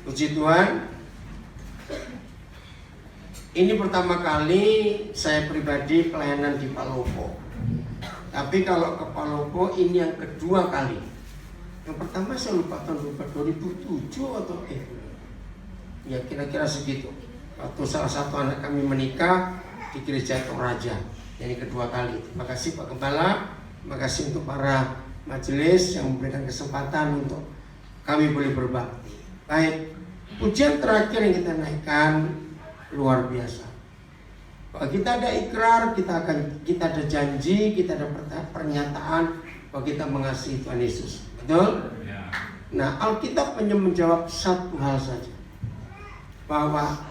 Puji Tuhan. Ini pertama kali saya pribadi pelayanan di Palopo. Tapi kalau ke Palopo ini yang kedua kali. Yang pertama saya lupa tahun 2007 atau ya kira-kira segitu. Waktu salah satu anak kami menikah di Gereja Toraja. Yang kedua kali. Terima kasih Pak Gembala. Terima kasih untuk para majelis yang memberikan kesempatan untuk kami boleh berbakti. Baik, pujian terakhir yang kita naikkan luar biasa. Kalau kita ada ikrar, kita ada janji, kita ada pernyataan bahwa kita mengasihi Tuhan Yesus. Betul? Ya. Nah, Alkitab hanya menjawab satu hal saja. Bahwa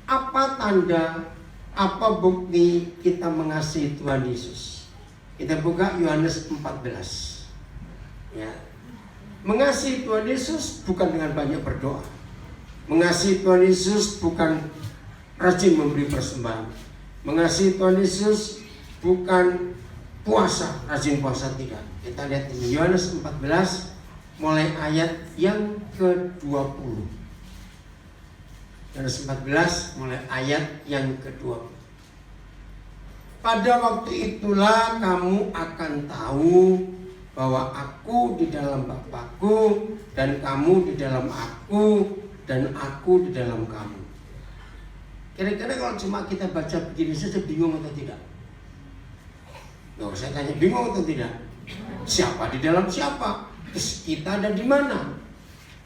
apa tanda, apa bukti kita mengasihi Tuhan Yesus? Kita buka Yohanes 14. Ya. Mengasihi Tuhan Yesus bukan dengan banyak berdoa. Mengasihi Tuhan Yesus bukan rajin memberi persembahan. Mengasihi Tuhan Yesus bukan puasa, rajin puasa, tidak. Kita lihat di Yohanes 14 mulai ayat yang ke-20. Yohanes 14 mulai ayat yang ke-20. Pada waktu itulah kamu akan tahu bahwa aku di dalam Bapa-Ku dan kamu di dalam aku dan aku di dalam kamu. Kira-kira kalau cuma kita baca begini saja bingung atau tidak? Loh, saya tanya bingung atau tidak? Siapa di dalam siapa? Terus kita ada di mana?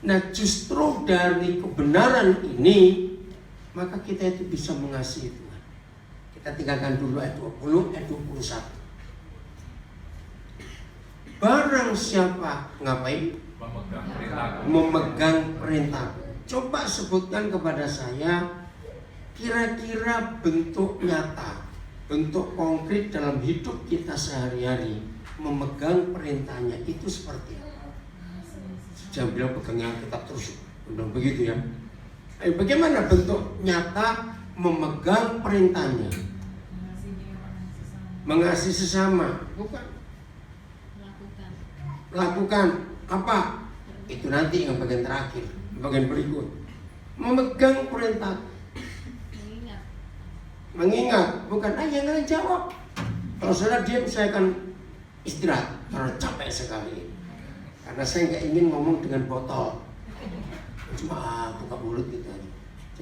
Nah, justru dari kebenaran ini maka kita itu bisa mengasihi Tuhan. Kita tinggalkan dulu ayat 20, ayat 21. Barang siapa ngapain? Memegang perintahku. Coba sebutkan kepada saya kira-kira bentuk nyata, bentuk konkret dalam hidup kita sehari-hari memegang perintahnya itu seperti apa? Jangan bilang pegangnya kita terus, belum begitu ya. Bagaimana bentuk nyata memegang perintahnya? Mengasihi sesama, bukan? Lakukan apa? Itu nanti yang bagian terakhir, bagian berikut. Memegang perintah. Mengingat, bukan jangan jawab. Kalau saudara diam, saya akan istirahat karena capek sekali. Karena saya nggak ingin ngomong dengan botol, cuma buka mulut gitu aja.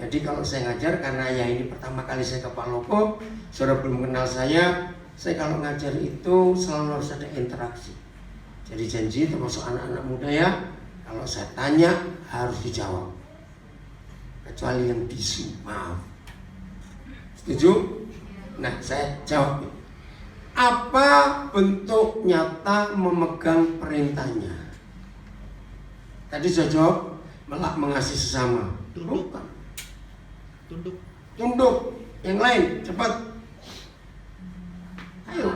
Jadi kalau saya ngajar, karena ya ini pertama kali saya ke Palopo, saudara belum kenal saya kalau ngajar itu selalu harus ada interaksi. Jadi janji termasuk anak-anak muda ya, kalau saya tanya harus dijawab. Kecuali yang bisu, maaf. Setuju? Nah, saya jawab. Apa bentuk nyata memegang perintahnya? Tadi saya jawab, mengasihi sesama. Bukan. Tunduk. Yang lain, cepat. Ayo.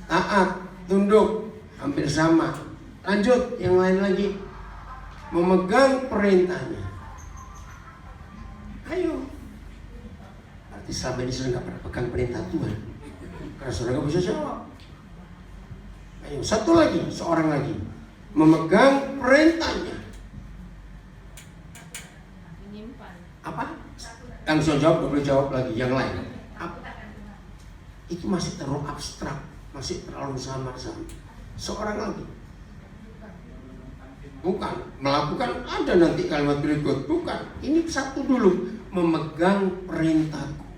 Taat, tunduk. Hampir sama. Lanjut, yang lain lagi. Memegang perintahnya. Ayo. Berarti selama ini sudah gak pernah pegang perintah Tuhan. Karena sudah gak bisa jawab. Ayo, satu lagi, seorang lagi. Memegang perintahnya. Apa? Langsung jawab, gak boleh jawab lagi. Yang lain. Apa? Itu masih terlalu abstrak. Masih terlalu samar-samar. Seorang lagi. Bukan. Melakukan ada nanti kalimat berikut. Bukan. Ini satu dulu. Memegang perintahku.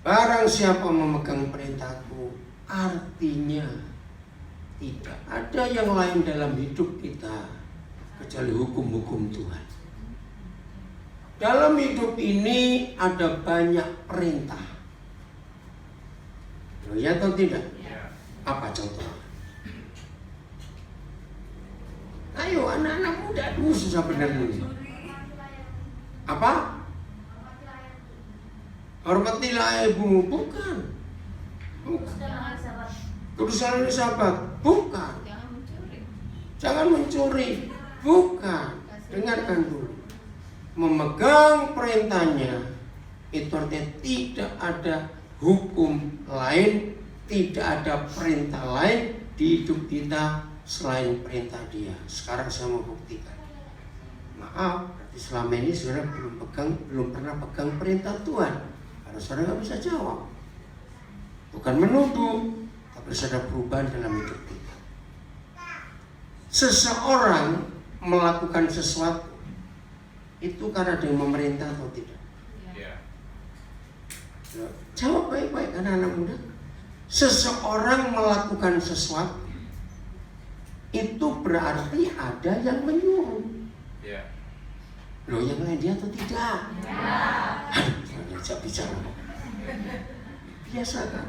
Barang siapa memegang perintahku, artinya tidak ada yang lain dalam hidup kita kecuali hukum-hukum Tuhan. Dalam hidup ini ada banyak perintah. Ya atau tidak? Apa contohnya? Ayo anak-anak muda, susah benar ini. Apa? Hormatilah ibu, bukan. Kedudukan sahabat, bukan. Jangan mencuri, bukan. Dengarkan dulu. Memegang perintahnya itu artinya tidak ada hukum lain, tidak ada perintah lain di hidup kita selain perintah Dia. Sekarang saya mau buktikan. Maaf, berarti selama ini saudara belum pernah pegang perintah Tuhan. Karena saudara nggak bisa jawab. Bukan menuduh, tapi saudara perubahan dalam hidup kita. Seseorang melakukan sesuatu itu karena dia memerintah atau tidak? Jawab baik-baik anak-anak muda. Seseorang melakukan sesuatu itu berarti ada yang menyuruh. Loh, yang lain dia atau tidak? Jangan bicara. Biasa kan?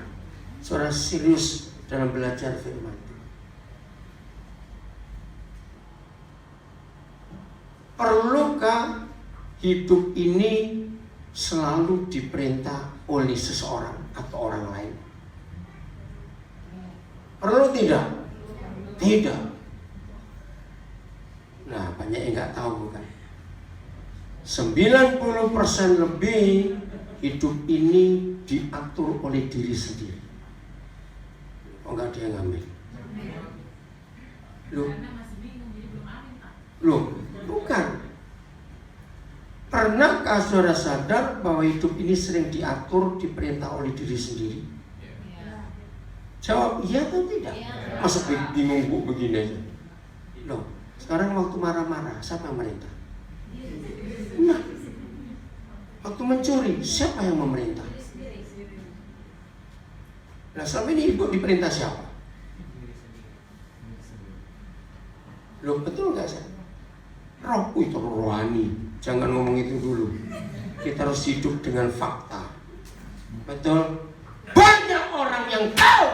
Saudara serius dalam belajar firman. Perlukah hidup ini selalu diperintah oleh seseorang atau orang lain? Perlu tidak? Tidak. Nah, banyak yang nggak tahu bukan? 90% lebih hidup ini diatur oleh diri sendiri. Oh, nggak ada yang ngambil. Loh, bukan. Pernahkah saudara sadar bahwa hidup ini sering diatur, diperintah oleh diri sendiri? Jawab iya atau tidak? Masa bingung bu begini aja? Loh, sekarang waktu marah-marah, siapa yang merintah? Nah, waktu mencuri, siapa yang memerintah? Nah, selama ini ibu diperintah siapa? Loh, betul nggak sih? Roh itu rohani. Jangan ngomong itu dulu. Kita harus hidup dengan fakta. Betul? Banyak orang yang tahu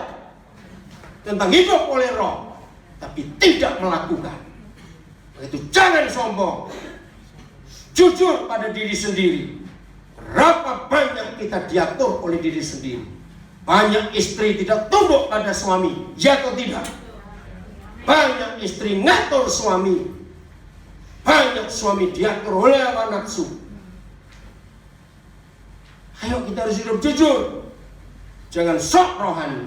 tentang hidup oleh roh, tapi tidak melakukan. Itu jangan sombong. Jujur pada diri sendiri. Berapa banyak kita diatur oleh diri sendiri? Banyak istri tidak tunduk pada suami, ya atau tidak? Banyak istri ngatur suami. Banyak suami diatur oleh hawa nafsu. Ayo kita harus hidup jujur. Jangan sok rohani.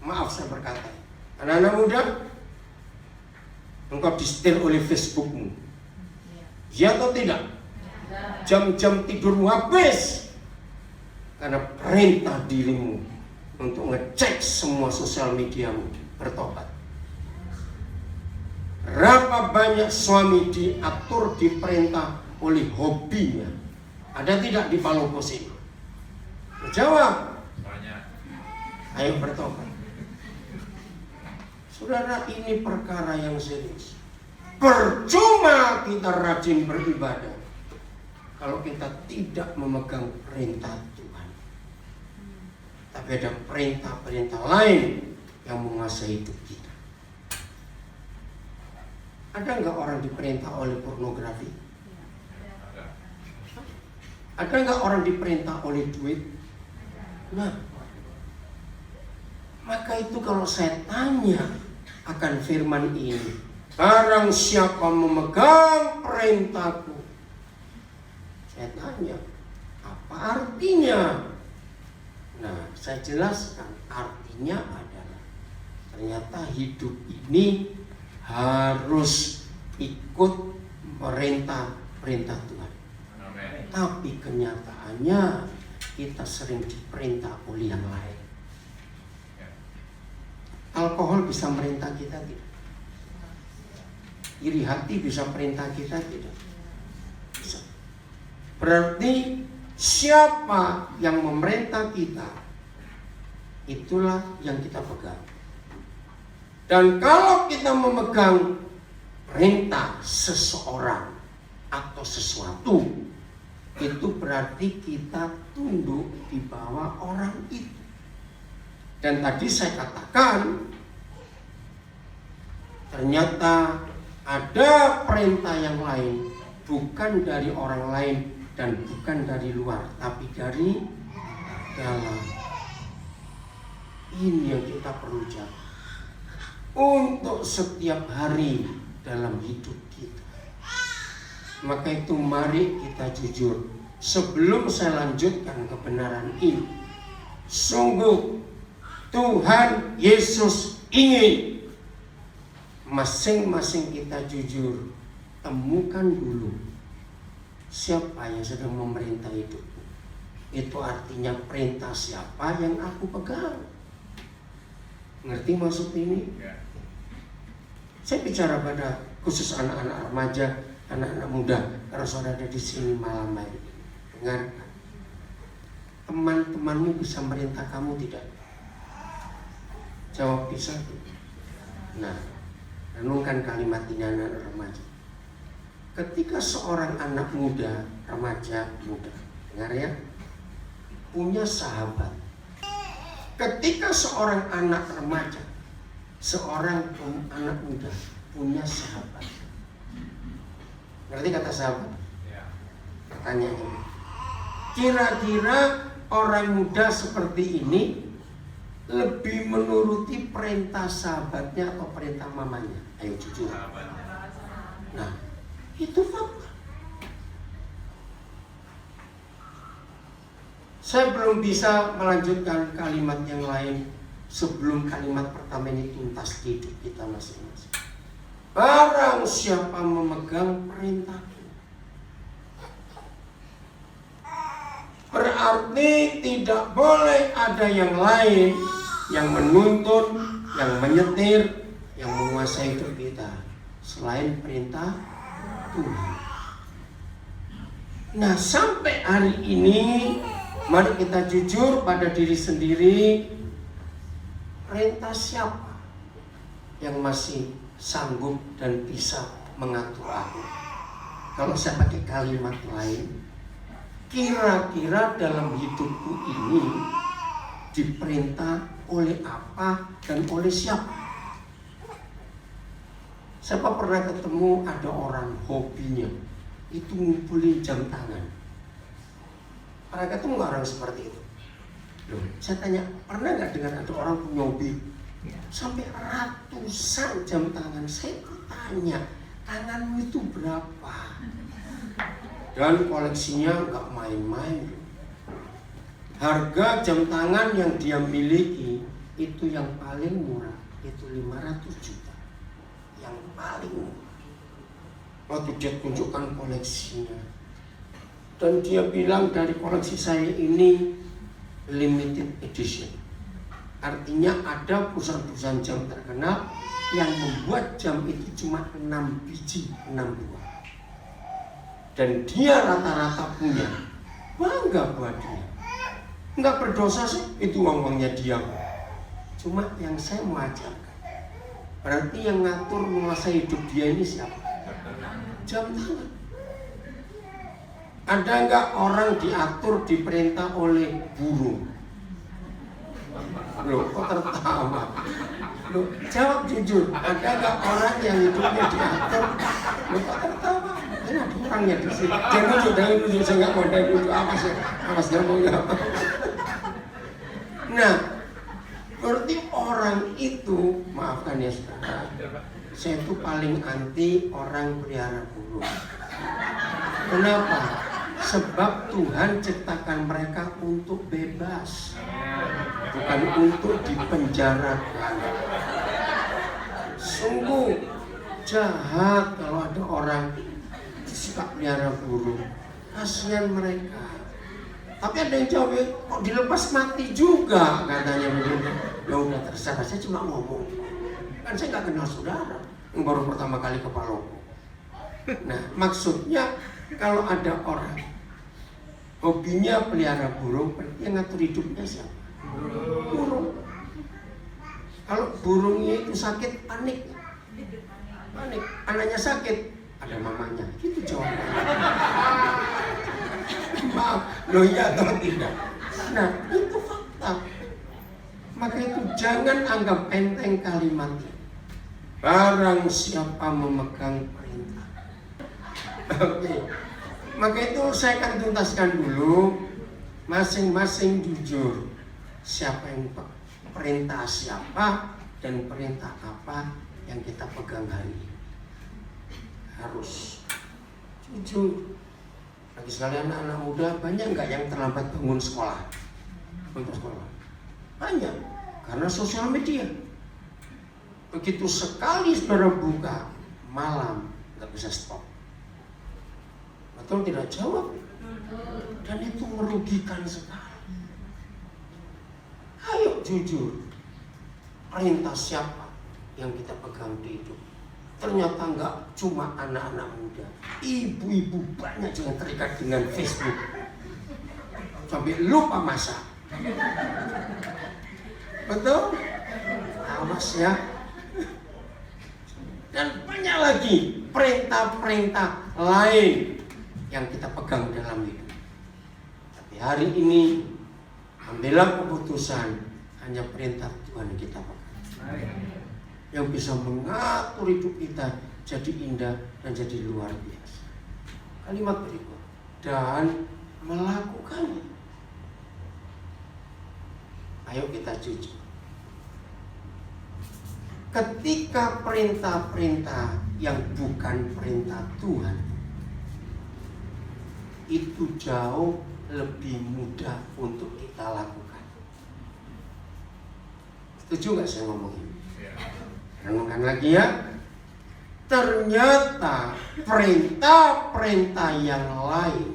Maaf saya berkata. Anak-anak muda, engkau disetir oleh Facebookmu. Ya atau tidak? Jam-jam tidurmu habis karena perintah dirimu untuk ngecek semua sosial mediamu. Bertobat. Berapa banyak suami diatur, diperintah oleh hobinya? Ada tidak di Palopo sini? Jawab. Banyak. Ayo bertobat. Saudara, ini perkara yang serius. Percuma kita rajin beribadah kalau kita tidak memegang perintah Tuhan. Tapi ada perintah-perintah lain yang menguasai hidup kita. Ada nggak orang diperintah oleh pornografi? Ada nggak orang diperintah oleh duit? Nah, maka itu kalau saya tanya akan firman ini, barang siapa memegang perintahku, saya tanya, apa artinya? Nah, saya jelaskan, artinya adalah ternyata hidup ini harus ikut perintah Tuhan. Amen. Tapi kenyataannya kita sering diperintah oleh yang lain. Alkohol bisa merintah kita tidak? Iri hati bisa perintah kita tidak? Bisa. Berarti siapa yang memerintah kita, itulah yang kita pegang. Dan kalau kita memegang perintah seseorang atau sesuatu, itu berarti kita tunduk di bawah orang itu. Dan tadi saya katakan, ternyata ada perintah yang lain, bukan dari orang lain dan bukan dari luar, tapi dari dalam. Ini yang kita perlu jaga untuk setiap hari dalam hidup kita. Maka itu mari kita jujur. Sebelum saya lanjutkan kebenaran ini, sungguh Tuhan Yesus ingin masing-masing kita jujur temukan dulu siapa yang sedang memerintah hidupmu. Itu artinya perintah siapa yang aku pegang. Ngerti maksud ini? Saya bicara pada khusus anak-anak remaja, anak-anak muda. Karena saudara ada di sini malam hari ini, dengarkan. Teman-temanmu bisa merintah kamu tidak? Jawab bisa. Nah, renungkan kalimat ini anak-anak remaja. Ketika seorang anak muda, remaja muda, dengar ya, punya sahabat. Ketika seorang anak remaja, seorang anak muda punya sahabat. Ngerti kata sahabat? Pertanyaannya, kira-kira orang muda seperti ini lebih menuruti perintah sahabatnya atau perintah mamanya? Ayo jujur. Nah, itu fakta. Saya belum bisa melanjutkan kalimat yang lain sebelum kalimat pertama ini tuntas di hidup kita masing-masing. Barang siapa memegang perintahku, berarti tidak boleh ada yang lain yang menuntun, yang menyetir, yang menguasai hidup kita selain perintah Tuhan. Nah, sampai hari ini mari kita jujur pada diri sendiri. Perintah siapa yang masih sanggup dan bisa mengatur aku? Kalau saya pakai kalimat lain, kira-kira dalam hidupku ini diperintah oleh apa dan oleh siapa? Siapa pernah ketemu ada orang hobinya itu ngumpulin jam tangan? Pernah ketemu orang seperti itu? Loh, saya tanya, pernah nggak dengar ada orang punya hobi sampai ratusan jam tangan? Saya tanya, tanganmu itu berapa? Dan koleksinya nggak main-main. Harga jam tangan yang dia miliki itu yang paling murah itu 500 juta. Yang paling murah. Waktu dia tunjukkan koleksinya, dan dia bilang dari koleksi saya ini limited edition. Artinya ada perusahaan-perusahaan jam terkenal yang membuat jam itu cuma 6 biji, 6 buah. Dan dia rata-rata punya. Bangga buat dia. Enggak berdosa sih, itu uang-uangnya dia. Cuma yang saya mau ajarkan, berarti yang ngatur menguasai hidup dia ini siapa? Jam tangan. Ada nggak orang diatur, diperintah oleh burung? Loh, kok tertawa? Loh, jawab jujur. Ada nggak orang yang hidupnya diatur? Loh, kok tertawa? Ini ada orangnya di sini. Jangan lucu, saya nggak mau ada lucu. Awas nggak mau nggak. Nah, berarti orang itu, maafkan ya saudara, saya itu paling anti orang pelihara burung. Kenapa? Sebab Tuhan ciptakan mereka untuk bebas, bukan untuk dipenjarakan. Sungguh jahat kalau ada orang suka pelihara burung. Kasihan mereka. Tapi ada yang jawab, kok dilepas mati juga katanya begitu. Ya udah terserah, saya cuma ngomong. Kan saya nggak kenal saudara yang baru pertama kali ke Palopo. Nah, maksudnya kalau ada orang hobinya pelihara burung, berarti yang ngatur hidupnya siapa? Burung. Kalau burungnya itu sakit, panik. Anaknya sakit, ada mamanya. Gitu jawabannya. Maaf, loh iya atau tidak? Nah, itu fakta. Maka itu jangan anggap enteng kalimat ini. Barang siapa memegang perintah. Oke. Maka itu saya akan tuntaskan dulu. Masing-masing jujur. Siapa yang perintah siapa dan perintah apa yang kita pegang hari ini. Harus jujur. Bagi sekalian anak-anak muda, banyak nggak yang terlambat bangun sekolah? Untuk sekolah? Banyak. Karena sosial media. Begitu sekali saudara buka, malam nggak bisa stop. Betul tidak jawab? Dan itu merugikan sekali. Ayo jujur, perintah siapa yang kita pegang di hidup? Ternyata enggak cuma anak-anak muda, ibu-ibu banyak yang terikat dengan Facebook sampai lupa masak. Betul? Awas ya. Dan banyak lagi perintah-perintah lain yang kita pegang dalam hidup. Tapi hari ini ambillah keputusan, hanya perintah Tuhan yang kita pegang, yang bisa mengatur hidup kita jadi indah dan jadi luar biasa. Kalimat berikut, dan melakukannya. Ayo kita jujur. Ketika perintah-perintah yang bukan perintah Tuhan itu jauh lebih mudah untuk kita lakukan. Setuju gak saya ngomong ini? Renungkan lagi ya. Ternyata perintah-perintah yang lain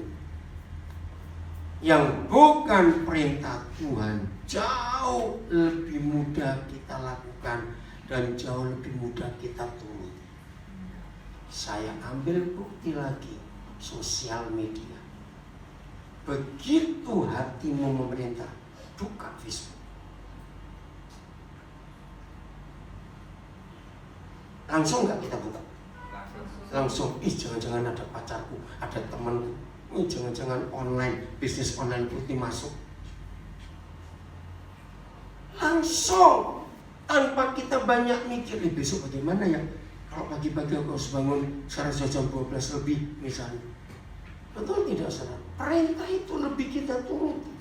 yang bukan perintah Tuhan jauh lebih mudah kita lakukan dan jauh lebih mudah kita turuti. Saya ambil bukti lagi, sosial media. Begitu hatimu memerintah, buka Facebook. Langsung nggak kita buka? Langsung, jangan-jangan ada pacarku, ada temanku, jangan-jangan online, bisnis online putih masuk. Langsung, tanpa kita banyak mikir, besok bagaimana ya? Kalau pagi-pagi aku harus bangun sekarang jam 12 lebih misalnya. Betul tidak saudara? Perintah itu lebih kita turuti.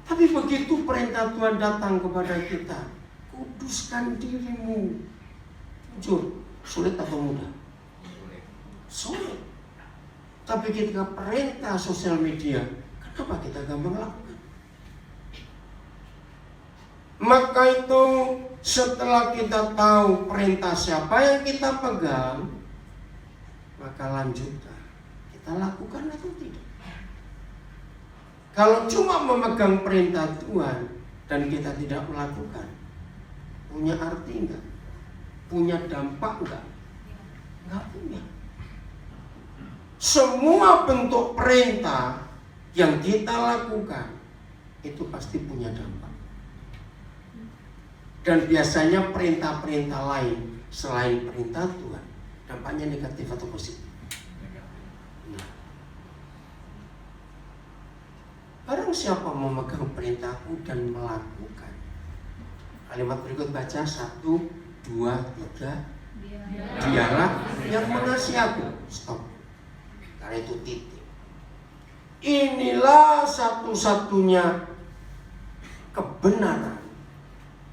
Tapi begitu perintah Tuhan datang kepada kita, kuduskan dirimu. Jujur, sulit atau mudah? Sulit. Tapi ketika perintah sosial media, kenapa kita gampang lakukan? Maka itu setelah kita tahu perintah siapa yang kita pegang, maka lanjutkan. Kita lakukan atau tidak? Kalau cuma memegang perintah Tuhan dan kita tidak melakukan, punya arti enggak? Punya dampak enggak? Enggak punya. Semua bentuk perintah yang kita lakukan itu pasti punya dampak. Dan biasanya perintah-perintah lain selain perintah Tuhan, dampaknya negatif atau positif? Nah, barang siapa memegang perintahku dan melakukan. Kalimat berikut baca 1, 2, 3. Dialah yang mengasihi aku. Stop. Karena itu titik. Inilah satu-satunya kebenaran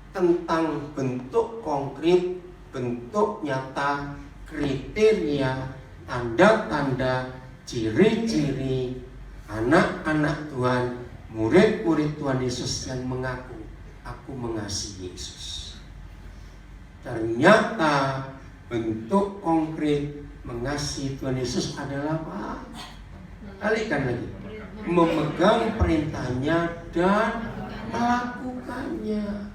tentang bentuk konkret, bentuk nyata, kriteria, tanda-tanda, ciri-ciri anak-anak Tuhan, murid-murid Tuhan Yesus yang mengaku, aku mengasihi Yesus. Ternyata bentuk konkret mengasihi Tuhan Yesus adalah apa? Kalikan lagi, memegang perintahnya dan melakukannya.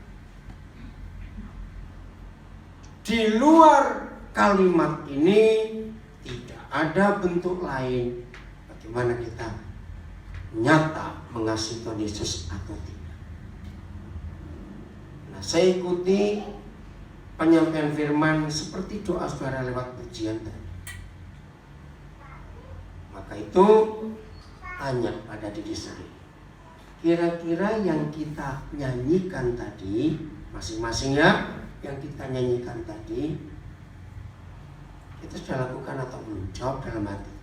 Di luar kalimat ini tidak ada bentuk lain bagaimana kita nyata mengasihi Tuhan Yesus atau tidak. Nah, saya ikuti penyampaian firman seperti doa saudara lewat pujian tadi. Maka itu tanya pada diri sendiri, kira-kira yang kita nyanyikan tadi masing-masing ya, yang kita nyanyikan tadi kita sudah lakukan atau belum? Jawab dalam hati,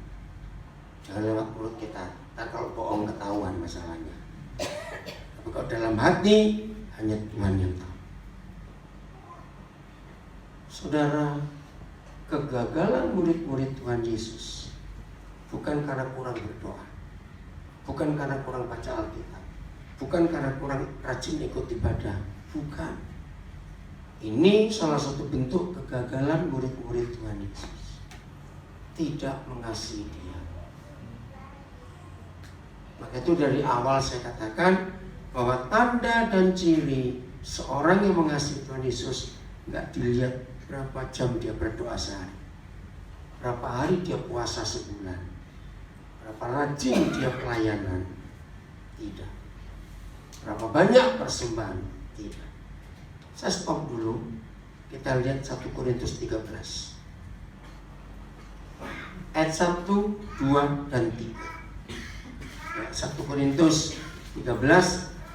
jangan lewat mulut kita. Ntar kalau bohong ketahuan masalahnya. Tapi kalau dalam hati hanya Tuhan yang tahu. Saudara, kegagalan murid-murid Tuhan Yesus bukan karena kurang berdoa, bukan karena kurang baca Alkitab, bukan karena kurang rajin ikut ibadah, bukan. Ini salah satu bentuk kegagalan murid-murid Tuhan Yesus. tidak mengasihi dia. Maka itu dari awal saya katakan bahwa tanda dan ciri seorang yang mengasihi Tuhan Yesus nggak dilihat berapa jam dia berdoa sehari, berapa hari dia puasa sebulan, berapa rajin dia pelayanan, tidak. Berapa banyak persembahan, tidak. Saya stop dulu. Kita lihat 1 Korintus 13 ayat 1, 2, dan 3. 1 Korintus 13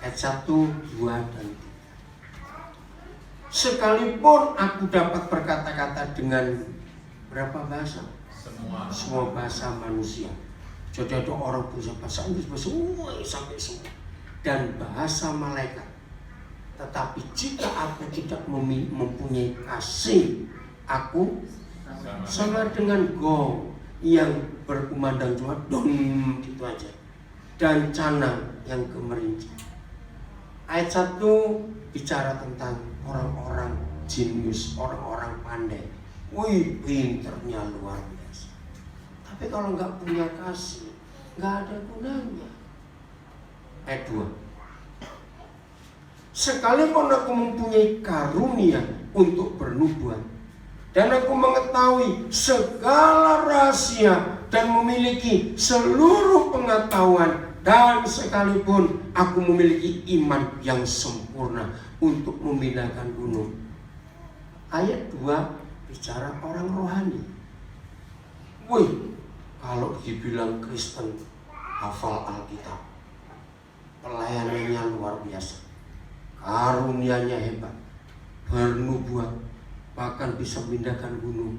ayat 1, 2, dan 3. Sekalipun aku dapat berkata-kata dengan berapa bahasa? Semua bahasa manusia. Jadi ada orang bisa bahasa Inggris, sampai semua. Dan bahasa malaikat. Tetapi jika aku tidak mempunyai kasih, aku sama dengan gong yang berkumandang cuma dong gitu aja, dan canang yang gemerincing. Ayat 1 bicara tentang orang-orang jenius, orang-orang pandai. Wih, pinternya luar biasa. Tapi kalau nggak punya kasih, nggak ada gunanya. Ayat 2. Sekalipun aku mempunyai karunia untuk bernubuat, dan aku mengetahui segala rahasia dan memiliki seluruh pengetahuan, dan sekalipun aku memiliki iman yang sempurna untuk memindahkan gunung. Ayat 2 bicara orang rohani. Wih, kalau dibilang Kristen hafal Alkitab, pelayanannya luar biasa, karunianya hebat, bernubuat, bahkan bisa memindahkan gunung.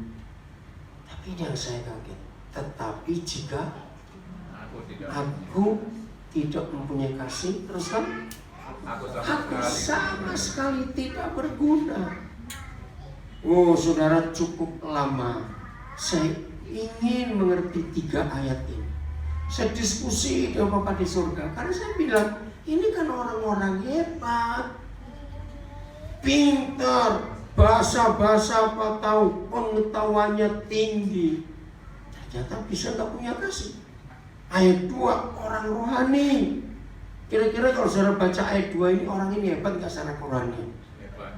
Tapi yang saya kaget, tetapi jika aku tidak mempunyai kasih, terus kan aku sama sekali tidak berguna. Oh saudara, cukup lama saya ingin mengerti 3 ayat ini. Saya diskusi dengan Bapak di surga, karena saya bilang ini kan orang-orang hebat, pintar, bahasa-bahasa apa tahu, pengetahuannya tinggi, ternyata bisa nggak punya kasih. Ayat 2 orang rohani. Kira-kira kalau saudara baca ayat 2 ini, orang ini hebat nggak secara rohani?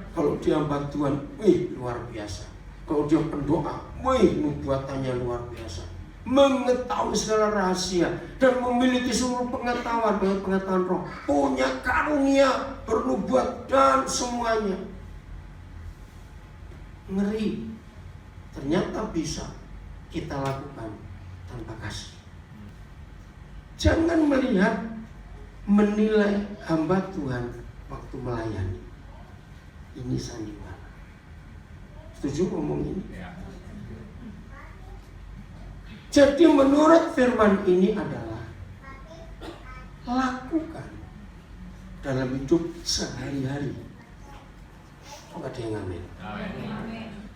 Kalau dia hamba Tuhan, wih luar biasa. Kalau dia pendoa, wih nubuatannya luar biasa. Mengetahui segala rahasia dan memiliki seluruh pengetahuan roh, punya karunia bernubuat dan semuanya. Ngeri. Ternyata bisa kita lakukan tanpa kasih. Jangan melihat menilai hamba Tuhan waktu melayani. Ini sandiwara. Setuju ngomong ini? Jadi menurut firman ini adalah lakukan dalam hidup sehari-hari. Oh, ada yang amin?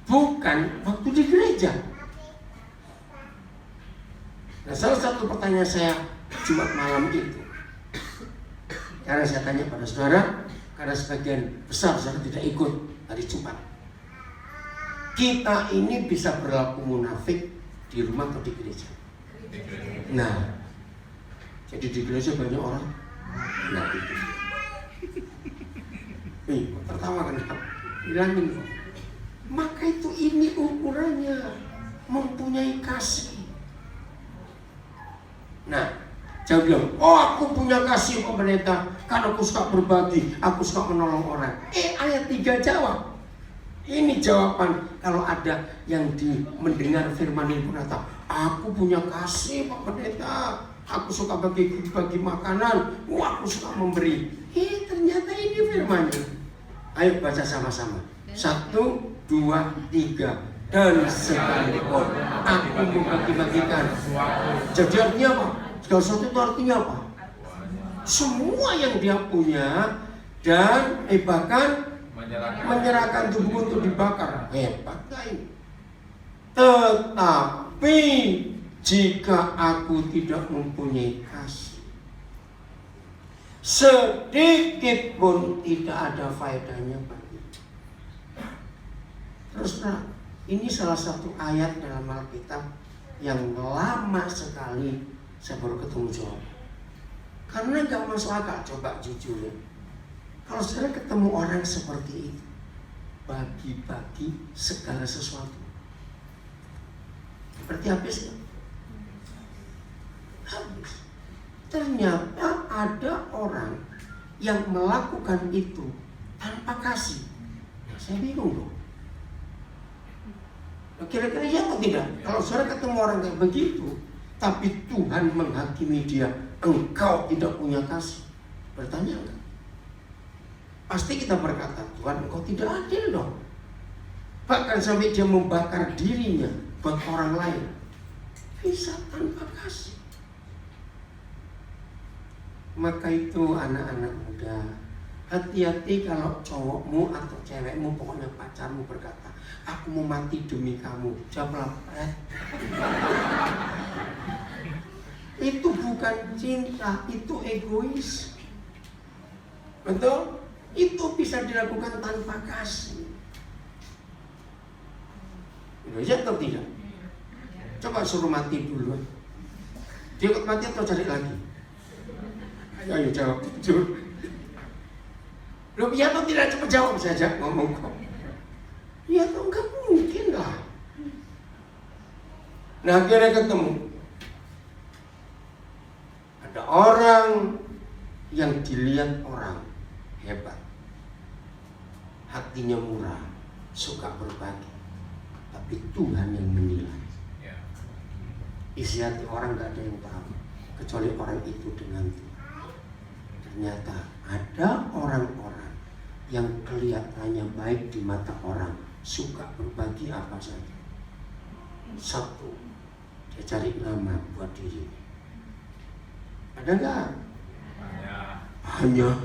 Bukan waktu di gereja. Nah, salah satu pertanyaan saya Jumat malam itu, karena saya tanya pada saudara, karena sebagian besar saudara tidak ikut hari Jumat. Kita ini bisa berlaku munafik di rumah atau di gereja? Nah, jadi di gereja banyak orang. Nah itu. Tertawa kan? Bilangin kok. Maka itu ini ukurannya, mempunyai kasih. Nah, jangan bilang, oh aku punya kasih Pak Pendeta, karena aku suka berbagi, aku suka menolong orang. Ayat 3 jawab. Ini jawaban kalau ada yang mendengar firman ini pun kata, aku punya kasih Pak Pendeta, aku suka bagi makanan, aku suka memberi. Ternyata ini firmannya. Ayo baca sama-sama. 1, 2, 3. Dan sekalipun aku membagi-bagikan. Jadi artinya apa? Segala sesuatu itu artinya apa? Semua yang dia punya dan bahkan menyerahkan tubuh untuk dibakar. Hebat gak ini? Tetapi jika aku tidak mempunyai kasih, sedikit pun tidak ada faedahnya bagi. Terus ini salah satu ayat dalam Alkitab yang lama sekali saya baru ketemu jawaban. Karena nggak masuk akal, coba jujur ya. Kalau saya ketemu orang seperti itu, bagi-bagi segala sesuatu, seperti habis ya? Habis. Ternyata ada orang yang melakukan itu tanpa kasih. Nah, saya bingung dong. Kira-kira ya atau tidak? Kalau saudara ketemu orang kayak begitu, tapi Tuhan menghakimi dia, engkau tidak punya kasih, bertanya enggak? Pasti kita berkata, Tuhan engkau tidak adil dong. Bahkan sampai dia membakar dirinya buat orang lain, bisa tanpa kasih. Maka itu anak-anak muda, hati-hati kalau cowokmu atau cewekmu, pokoknya pacarmu berkata, aku mau mati demi kamu. Jawablah, itu bukan cinta, itu egois. Betul? Itu bisa dilakukan tanpa kasih. Iya atau tidak? Coba suruh mati dulu. Dia ikut mati atau cari lagi? Ayo jawab jujur. Loh, iya atau tidak? Coba jawab saja, ngomong kok. Ya atau enggak mungkin lah. Nah, akhirnya ketemu. Ada orang yang dilihat orang hebat, hatinya murah, suka berbagi, tapi Tuhan yang menilai. Isi hati orang gak ada yang tahu kecuali orang itu dengan Tuhan. Ternyata ada orang-orang yang kelihatannya baik di mata orang, suka berbagi apa saja. Satu, dia cari nama buat diri. Ada nggak? Banyak.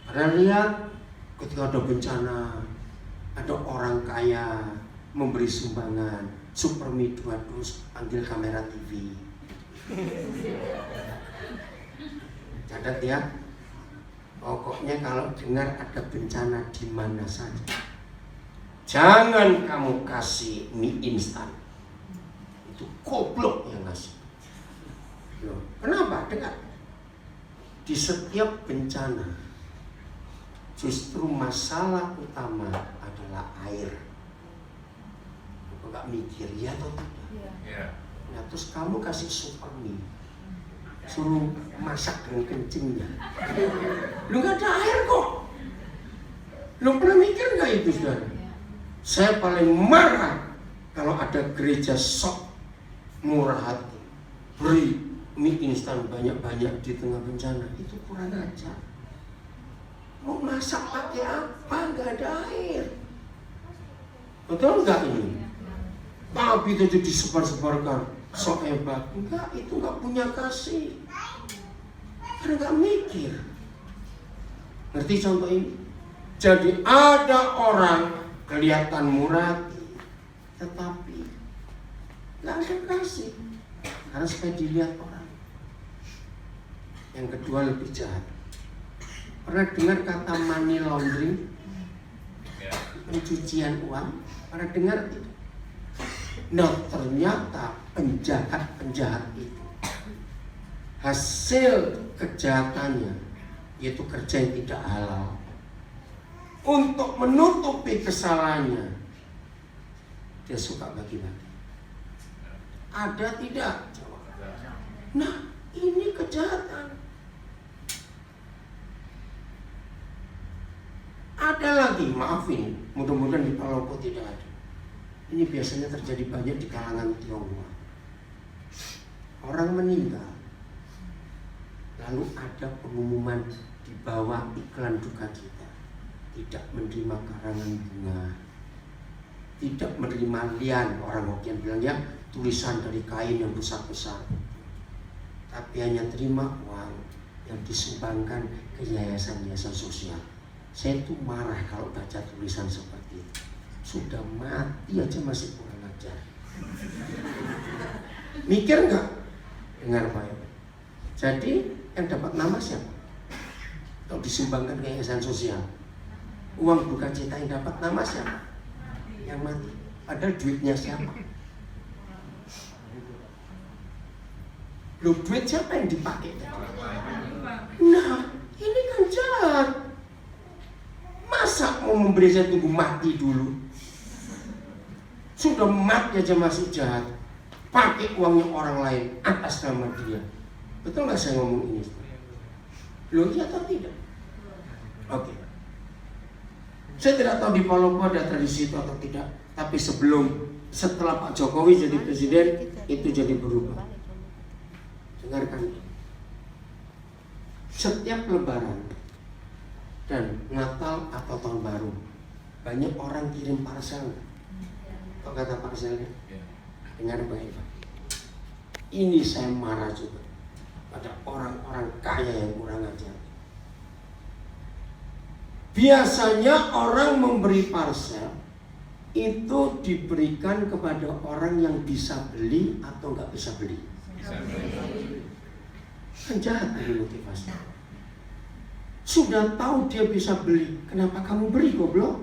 Pernah lihat ketika ada bencana, ada orang kaya memberi sumbangan, Supermi 200 panggil kamera TV. Catat ya. Pokoknya kalau dengar ada bencana di mana saja, jangan kamu kasih mie instan. Itu goblok yang ngasih. Loh, kenapa? Dengar. Di setiap bencana, justru masalah utama adalah air. Enggak mikir ya atau tidak? Yeah. Nah, terus kamu kasih Supermi, suruh masak dengan kencingnya. Lu nggak ada air kok. Lu pernah mikir nggak itu, saudara? Saya paling marah kalau ada gereja sok murah hati, beri mie instan banyak-banyak di tengah bencana. Itu kurang ajar. Mau masak pakai apa? Nggak ada air. Betul nggak ini? Tapi itu disebar-sebarkan, sok hebat. Enggak, itu nggak punya kasih. Karena nggak mikir. Ngerti contoh ini? Jadi ada orang kelihatan murah, tetapi nggak ada kasih. Karena supaya dilihat orang. Yang kedua lebih jahat. Pernah dengar kata money laundering? Pencucian uang? Pernah dengar itu? Nah, ternyata penjahat-penjahat itu hasil kejahatannya yaitu kerja yang tidak halal. Untuk menutupi kesalahannya, dia suka bagi-bagi. Ada tidak? Nah, ini kejahatan. Ada lagi, maafin, mudah-mudahan di Palopo tidak ada. Ini biasanya terjadi banyak di kalangan Tionghoa. Orang meninggal, lalu ada pengumuman di bawah iklan duka cita. Tidak menerima karangan bunga, tidak menerima lian, orang Hokkien bilangnya tulisan dari kain yang besar-besar. Tapi hanya terima uang yang disumbangkan ke yayasan-yayasan sosial. Saya tuh marah kalau baca tulisan seperti itu. Sudah mati aja masih kurang ajar. Mikir nggak? Dengar baik. Jadi yang dapat nama siapa? Kalau disumbangkan ke yayasan sosial, uang duka cita yang dapat nama siapa? Yang mati. Padahal duitnya siapa? Loh, duit siapa yang dipakai? Nah, ini kan jahat. Masa mau memberi saya tunggu mati dulu? Sudah mati aja masih jahat. Pakai uangnya orang lain atas nama dia. Betul nggak saya ngomong ini? Loh, iya atau tidak? Oke. Saya tidak tahu di Palopo ada tradisi itu atau tidak. Tapi setelah Pak Jokowi jadi presiden, itu jadi berubah. Dengarkan ini. Setiap Lebaran dan Natal atau Tahun Baru, banyak orang kirim parsel. Apa kata parselnya? Dengar baik-baik. Ini saya marah juga pada orang-orang kaya yang kurang ajar. Biasanya orang memberi parsel itu diberikan kepada orang yang bisa beli atau nggak bisa beli. Kan jahat ini motivasi. Sudah tahu dia bisa beli, kenapa kamu beri goblok?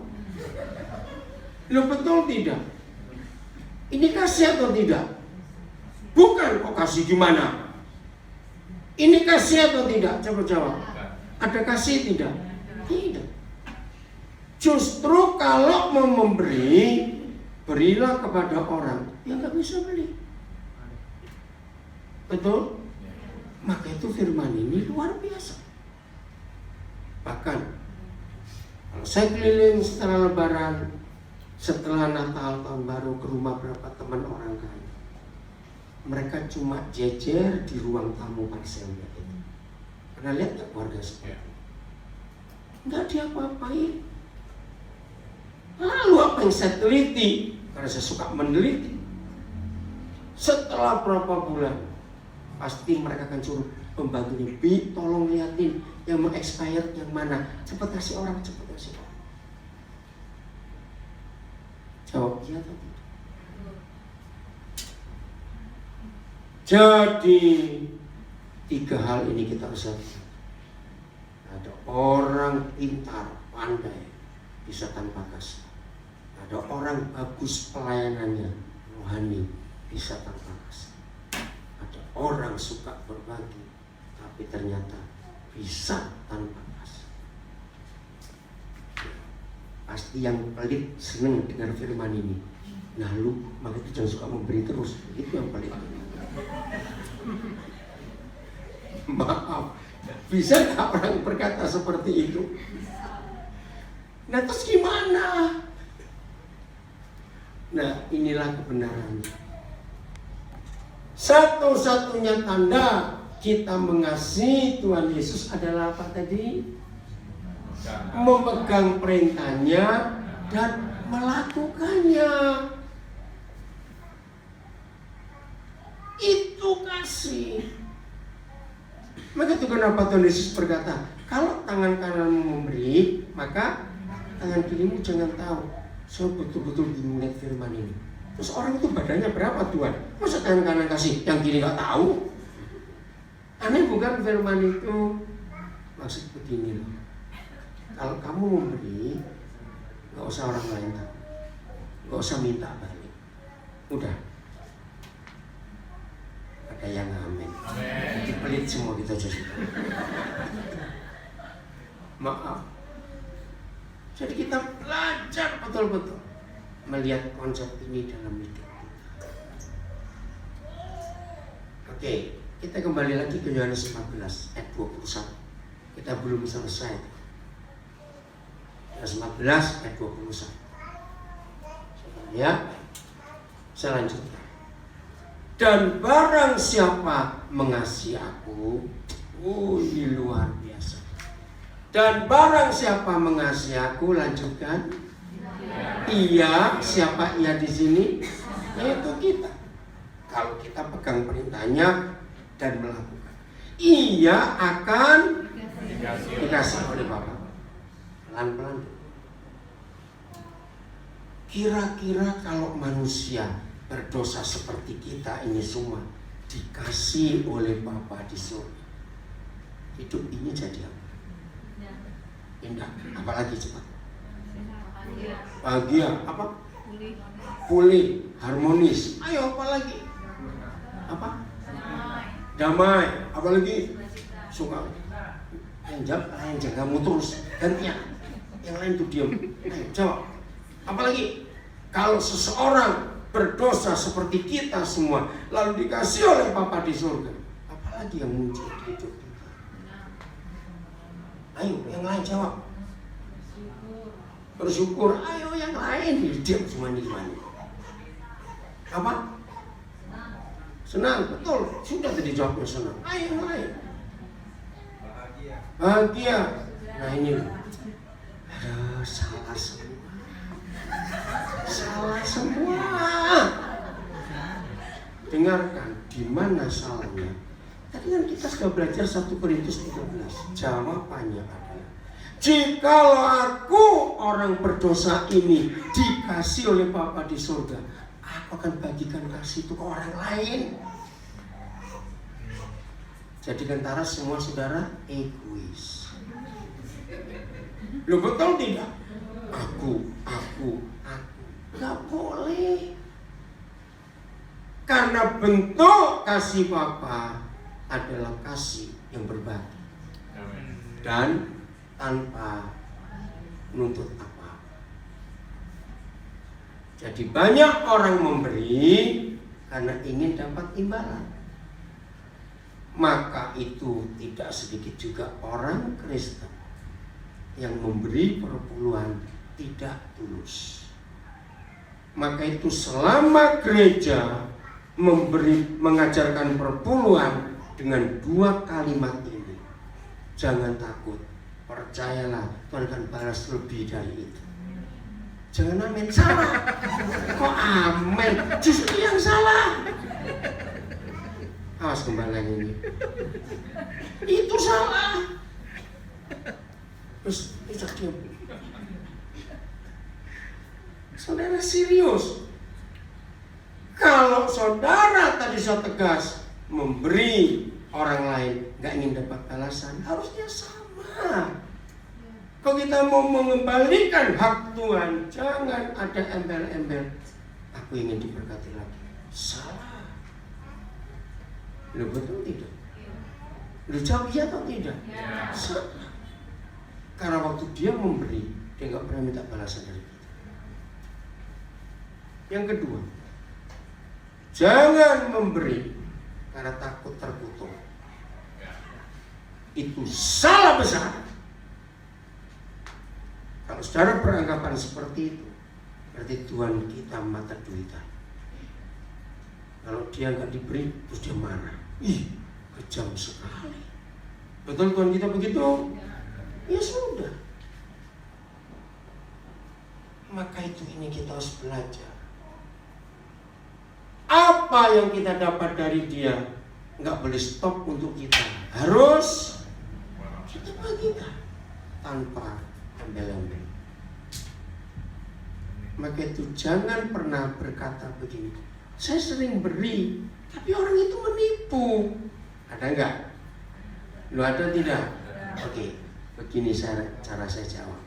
Lo betul tidak? Ini kasih atau tidak? Bukan kok kasih gimana? Ini kasih atau tidak? Coba jawab. Ada kasih tidak? Tidak. Justru kalau mau memberi, berilah kepada orang yang nggak bisa beli. Betul? Maka itu firman ini luar biasa. Bahkan kalau saya keliling setelah Lebaran, setelah Natal, Tahun Baru ke rumah berapa teman orang kaya, mereka cuma jejer di ruang tamu parselnya itu. Pernah lihat nggak keluarga seperti itu? Nggak diapa-apain. Lalu apa yang saya teliti? Karena saya suka meneliti. Setelah berapa bulan, pasti mereka akan suruh pembantunya, Bi, tolong liatin yang mau expired yang mana. Cepat kasih orang, cepat kasih orang. Jawab iya atau tidak? Jadi 3 hal ini kita harus lihat. Ada orang pintar, pandai, bisa tanpa kasih. Ada orang bagus pelayanannya, rohani, bisa tanpa kasih. Ada orang suka berbagi, tapi ternyata bisa tanpa kasih. Pasti yang pelit seneng dengar firman ini. Nah lu, makanya jangan suka memberi terus. Itu yang pelit. Maaf, bisa gak orang berkata seperti itu? Nah terus gimana? Nah inilah kebenarannya. Satu-satunya tanda kita mengasihi Tuhan Yesus adalah apa tadi? Memegang perintahnya dan melakukannya. Itu kasih. Maka itu kenapa Tuhan Yesus berkata, kalau tangan kananmu memberi, maka tangan kirimu jangan tahu. Saya betul-betul bingung lihat firman ini. Terus orang itu badannya berapa Tuhan? Masa tangan kanan kasih, yang kiri gak tahu? Aneh bukan firman itu? Maksud begini loh. Kalau kamu memberi, gak usah orang lain tahu. Gak usah minta balik. Udah. Ada yang amin. Jadi pelit semua kita jadi. Maaf. Jadi kita belajar betul-betul melihat konsep ini dalam hidup kita. Oke, kita kembali lagi ke Yohanes 14 ayat 21. Kita belum selesai. Yohanes 14 ayat 21. Ya, selanjutnya. Dan barang siapa mengasihi aku, ini luar biasa. Dan barang siapa mengasihi aku, lanjutkan. Ia, siapa ia di sini? Yaitu kita. Kalau kita pegang perintahnya dan melakukan, ia akan dikasih oleh Bapa. Pelan-pelan. Kira-kira kalau manusia berdosa seperti kita ini semua dikasih oleh Bapa di surga, hidup ini jadi apa? Indah. Apalagi cepat? Bahagia. Apa? Pulih, harmonis. Ayo apa lagi? Apa? damai, apalagi suka yang jaga kamu terus gantian, yang lain tuh diam. Ayo jawab. Apalagi kalau seseorang berdosa seperti kita semua lalu dikasih oleh Bapa di surga, apalagi yang muncul di hidup kita? Ayo yang lain jawab. Bersyukur. Ayo yang lain diam cuma gimana? Apa? Senang, betul. Sudah tadi jawabnya senang. Ayo yang lain. Bahagia. Nah ini, aduh, salah semua. Salah semua. Dengarkan, di mana salahnya? Tadi kan kita sudah belajar 1 Korintus 13. Jawabannya adalah, jikalau aku orang berdosa ini dikasih oleh Bapa di surga, aku akan bagikan kasih itu ke orang lain. Jadikan taras semua saudara egois. Lo betul tidak? Aku. Gak boleh. Karena bentuk kasih Bapa adalah kasih yang berbagi dan tanpa menuntut apa. Jadi banyak orang memberi karena ingin dapat imbalan. Maka itu tidak sedikit juga orang Kristen yang memberi perpuluhan tidak tulus. Maka itu selama gereja mengajarkan perpuluhan dengan 2 kalimat ini, jangan takut, percayalah Tuhan akan balas lebih dari itu. Jangan amin, salah. Kok amin? Justru yang salah. Awas kembali ini. Itu salah. Terus diam. Saudara serius. Kalau saudara tadi saya tegas memberi orang lain gak ingin dapat balasan, harusnya sama. Kalau kita mau mengembalikan hak Tuhan, jangan ada embel-embel. Aku ingin diberkati lagi. Salah. Lo betul tidak? Lo jawab iya atau tidak? Ya. Salah. Karena waktu dia memberi, dia gak pernah minta balasan dari kita. Yang kedua, jangan memberi karena takut terkutuk. Itu salah besar. Kalau saudara beranggapan seperti itu, berarti Tuhan kita mata duitan. Kalau dia nggak diberi, terus dia marah. Ih, kejam sekali. Betul Tuhan kita begitu? Ya sudah. Maka itu ini kita harus belajar. Apa yang kita dapat dari dia nggak boleh stop untuk kita, harus kita bagikan tanpa embel-embel. Maka itu jangan pernah berkata begini, saya sering beri tapi orang itu menipu. Ada nggak? Lu ada tidak? Oke, begini cara saya jawab.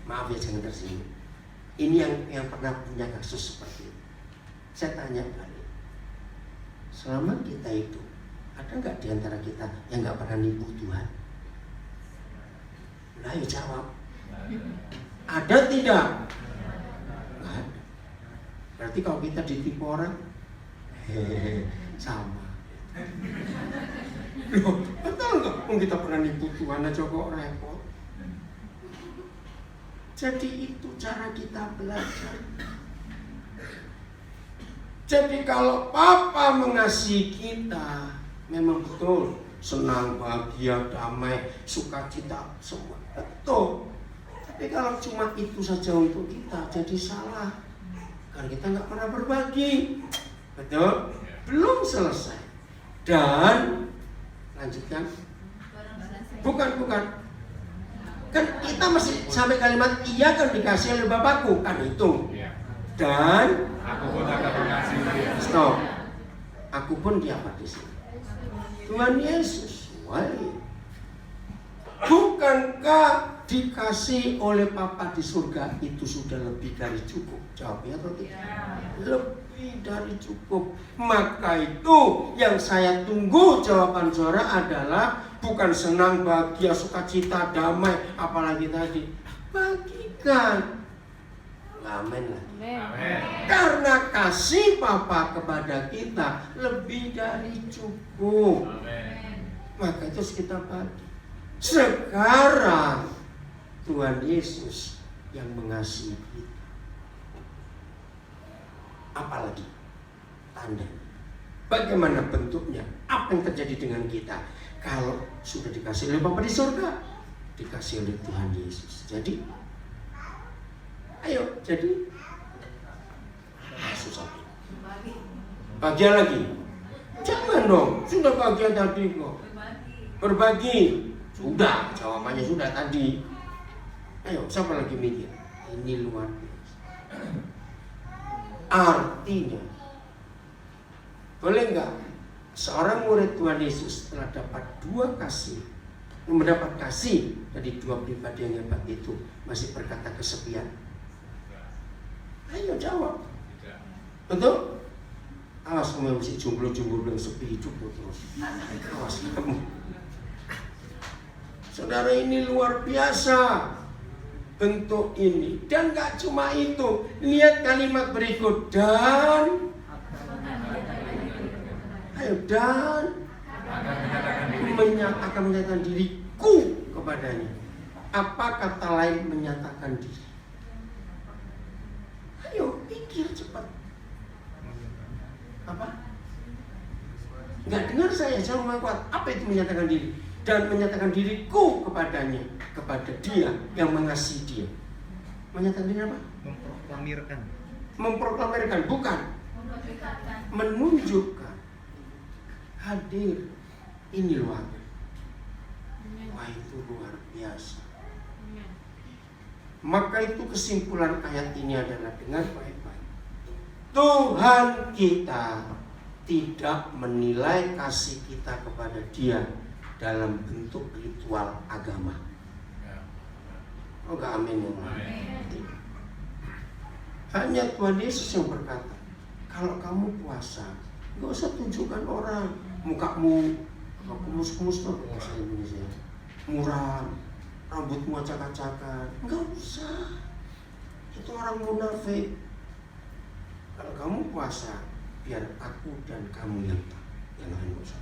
Maaf ya, jangan tersinggung. Ini yang pernah punya kasus seperti itu. Saya tanya balik, selama kita itu ada nggak di antara kita yang nggak pernah nipu Tuhan? Nah, ayo jawab. Ada tidak? Nggak ada. Berarti kalau kita ditipu orang, sama. Loh, betul nggak? Kita pernah nipu Tuhan aja kok repot. Jadi itu cara kita belajar. Jadi kalau Papa mengasihi kita, memang betul senang, bahagia, damai, sukacita, semua betul. Tapi kalau cuma itu saja untuk kita, jadi salah. Karena kita nggak pernah berbagi, betul? Belum selesai. Dan lanjutkan. Bukan. Kan kita masih sampai kalimat iya kan dikasih oleh Bapakku, kan itu. Dan aku pun akan mengasihi dia. Stop. Aku pun di apa di sini? Tuhan Yesus. Wali. Bukankah dikasih oleh Papa di surga itu sudah lebih dari cukup? Jawabnya atau tidak? Lebih dari cukup. Maka itu yang saya tunggu jawaban saudara adalah bukan senang, bahagia, sukacita, damai, apalagi tadi. Bagikan. Amin lah. Amin. Karena kasih Papa kepada kita lebih dari cukup. Amin. Maka itu kita bagi. Sekarang Tuhan Yesus yang mengasihi kita. Apalagi tanda. Bagaimana bentuknya? Apa yang terjadi dengan kita? Kalau sudah dikasih oleh Bapa di surga, dikasih oleh Tuhan Yesus. Jadi, ayo, jadi susah. Bahagia lagi. Jangan dong, sudah bahagia tadi kok. Berbagi. Sudah, jawabannya sudah tadi. Ayo, siapa lagi mikir? Ini luar biasa. Artinya, boleh nggak seorang murid Tuhan Yesus setelah dapat dua kasih, mendapat kasih dari dua pribadi yang hebat itu, masih berkata kesepian? Ayo jawab. Betul? Awas kamu yang masih jomblo-jomblo yang sepi hidupmu terus. Awas kamu. Saudara, ini luar biasa bentuk ini. Dan gak cuma itu. Lihat kalimat berikut. Dan akan menyatakan diriku kepadanya. Apa kata lain menyatakan diri? Ayo pikir cepat. Apa? Nggak dengar saya rumah kuat. Apa itu menyatakan diri? Dan menyatakan diriku kepadanya, kepada dia yang mengasihi dia. Menyatakan diri apa? Memproklamirkan. Memproklamirkan, bukan. Menunjukkan. Hadir. Ini luar. Wah, itu luar biasa. Maka itu kesimpulan ayat ini adalah dengar baik-baik. Tuhan kita tidak menilai kasih kita kepada dia dalam bentuk ritual agama. Oh, gak amin ya? Hanya Tuhan Yesus yang berkata, kalau kamu puasa, gak usah tunjukkan orang mukamu kumus-kumus tuh bahasa Indonesia, muram, rambutmu acak-acakan, gak usah. Itu orang munafik. Kalau kamu puasa, biar aku dan kamu yang lain puasa.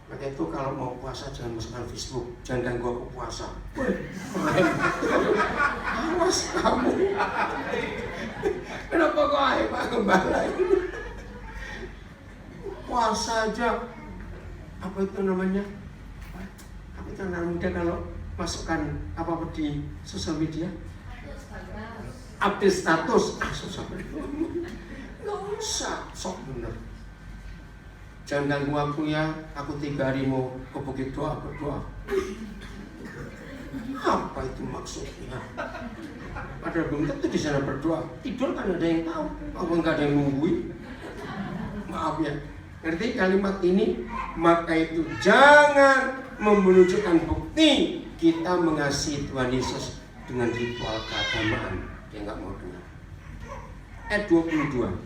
Maka itu kalau mau puasa jangan masukkan Facebook, jangan ganggu aku puasa. Awas kamu. Kenapa kok Pak Gembala ini? Puasa aja. Apa itu namanya? Apa itu anak muda kalau masukkan apa di sosial media? Update status. Susah bener. Nggak usah, sok bener. Jangan ganggu aku ya, aku 3 hari mau ke Bukit Doa berdoa. Apa itu maksudnya? Padahal belum tentu di sana berdoa. Tidur kan ada yang tahu, apa nggak ada yang nungguin? Maaf ya, ngerti kalimat ini? Maka itu jangan menunjukkan bukti kita mengasihi Tuhan Yesus dengan ritual keagamaan. Dia nggak mau dengar. Ayat 22.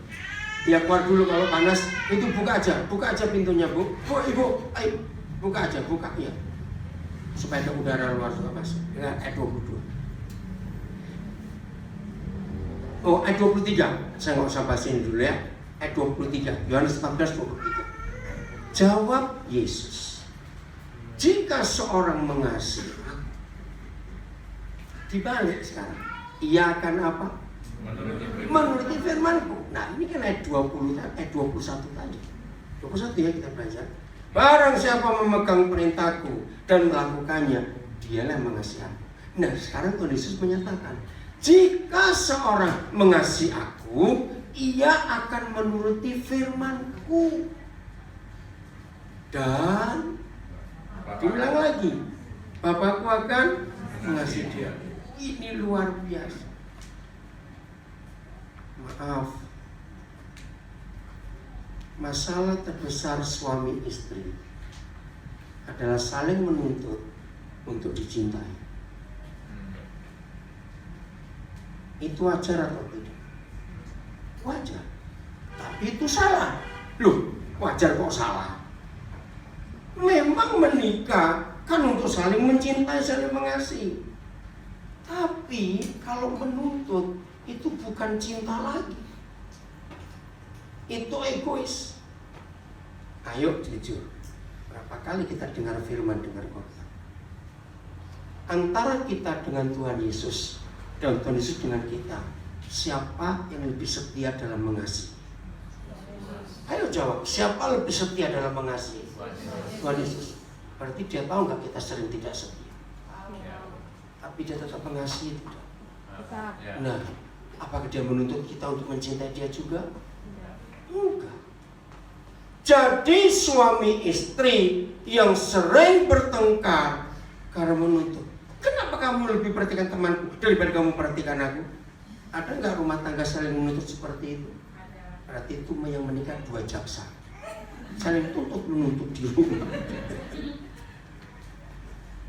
Ya keluar dulu kalau panas, itu buka aja pintunya Bu. Bu, Ibu, ayo buka aja, buka ya. Supaya ada udara luar juga masuk. Dengan ayat 22. Oh, ayat 23. Saya nggak usah bahasin dulu ya. Ayat 23. Yohanes 14:23. Jawab Yesus. Jika seorang mengasihi, dibalik sekarang, ia akan apa? Menuruti firman-Ku. Nah, ini kan ayat 20, ayat 21 tadi. 21 ya kita belajar. Barang siapa memegang perintahku dan melakukannya, dialah yang mengasihi aku. Nah, sekarang Tuhan Yesus menyatakan, jika seorang mengasihi aku, ia akan menuruti firman-Ku. Dan diulang lagi, Bapakku akan mengasihi dia. Ini luar biasa. Maaf, masalah terbesar suami istri adalah saling menuntut untuk dicintai. Itu wajar atau tidak? Wajar. Tapi itu salah. Loh, wajar kok salah? Memang menikah kan untuk saling mencintai, saling mengasihi. Tapi kalau menuntut itu bukan cinta lagi. Itu egois. Ayo jujur. Berapa kali kita dengar firman, dengar khotbah? Antara kita dengan Tuhan Yesus dan Tuhan Yesus dengan kita, siapa yang lebih setia dalam mengasihi? Ayo jawab, siapa lebih setia dalam mengasihi? Tuhan Yesus. Berarti dia tahu nggak kita sering tidak setia? Tapi dia tetap mengasihi tidak? Nah, apakah dia menuntut kita untuk mencintai dia juga? Enggak. Jadi suami istri yang sering bertengkar karena menuntut, kenapa kamu lebih perhatikan temanku daripada kamu perhatikan aku? Ada nggak rumah tangga saling menuntut seperti itu? Berarti itu yang menikah dua jaksa, saling tuntut menuntut di rumah.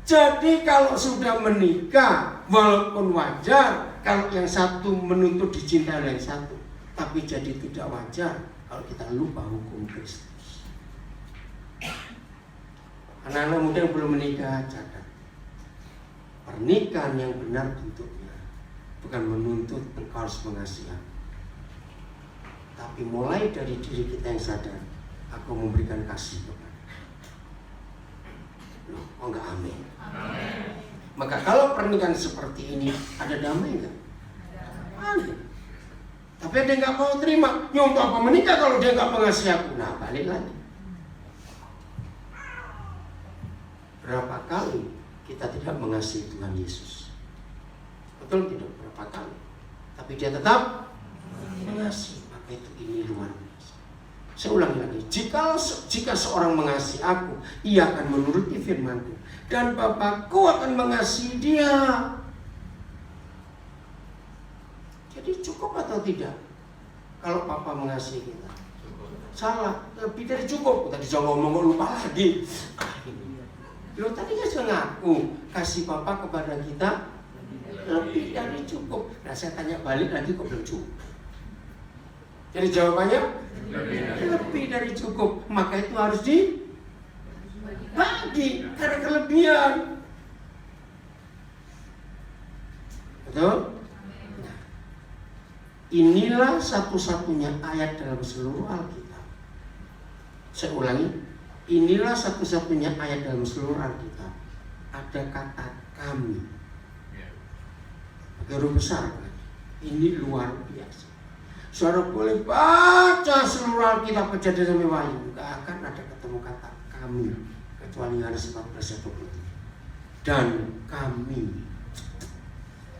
Jadi kalau sudah menikah, walaupun wajar kalau yang satu menuntut dicintai oleh yang satu, tapi jadi tidak wajar kalau kita lupa hukum Kristus. Anak-anak muda yang belum menikah, catat. Pernikahan yang benar bentuknya bukan menuntut engkau harus mengasihi aku, tapi mulai dari diri kita yang sadar, aku memberikan kasih kepada. Oh enggak, amin. Maka kalau pernikahan seperti ini, ada damai enggak? Ada. Tapi dia enggak mau terima. Ya untuk apa menikah kalau dia enggak mengasihi aku? Nah, balik lagi. Berapa kali kita tidak mengasihi Tuhan Yesus? Betul tidak? Berapa kali? Tapi dia tetap mengasihi. Maka itu ini luar biasa. Saya ulangi lagi, jika seorang mengasihi aku, ia akan menuruti firman-Ku, dan Bapakku akan mengasihi dia. Jadi cukup atau tidak kalau Papa mengasihi kita? Salah, lebih dari cukup. Tadi saya ngomong lupa lagi. Loh, tadi kan saya ngaku kasih Papa kepada kita lebih dari cukup. Nah, saya tanya balik lagi, kok belum cukup? Jadi jawabannya lebih dari cukup. Maka itu harus dibagi karena kelebihan. Betul? Nah, inilah satu-satunya ayat dalam seluruh Alkitab. Saya ulangi, inilah satu-satunya ayat dalam seluruh Alkitab. Ada kata kami. Pakai huruf besar kan? Ini luar biasa. Saudara boleh baca seluruh Alkitab Kejadian sampai Wahyu, gak akan ada ketemu kata kami kecuali Yohanes 14:23. Dan kami,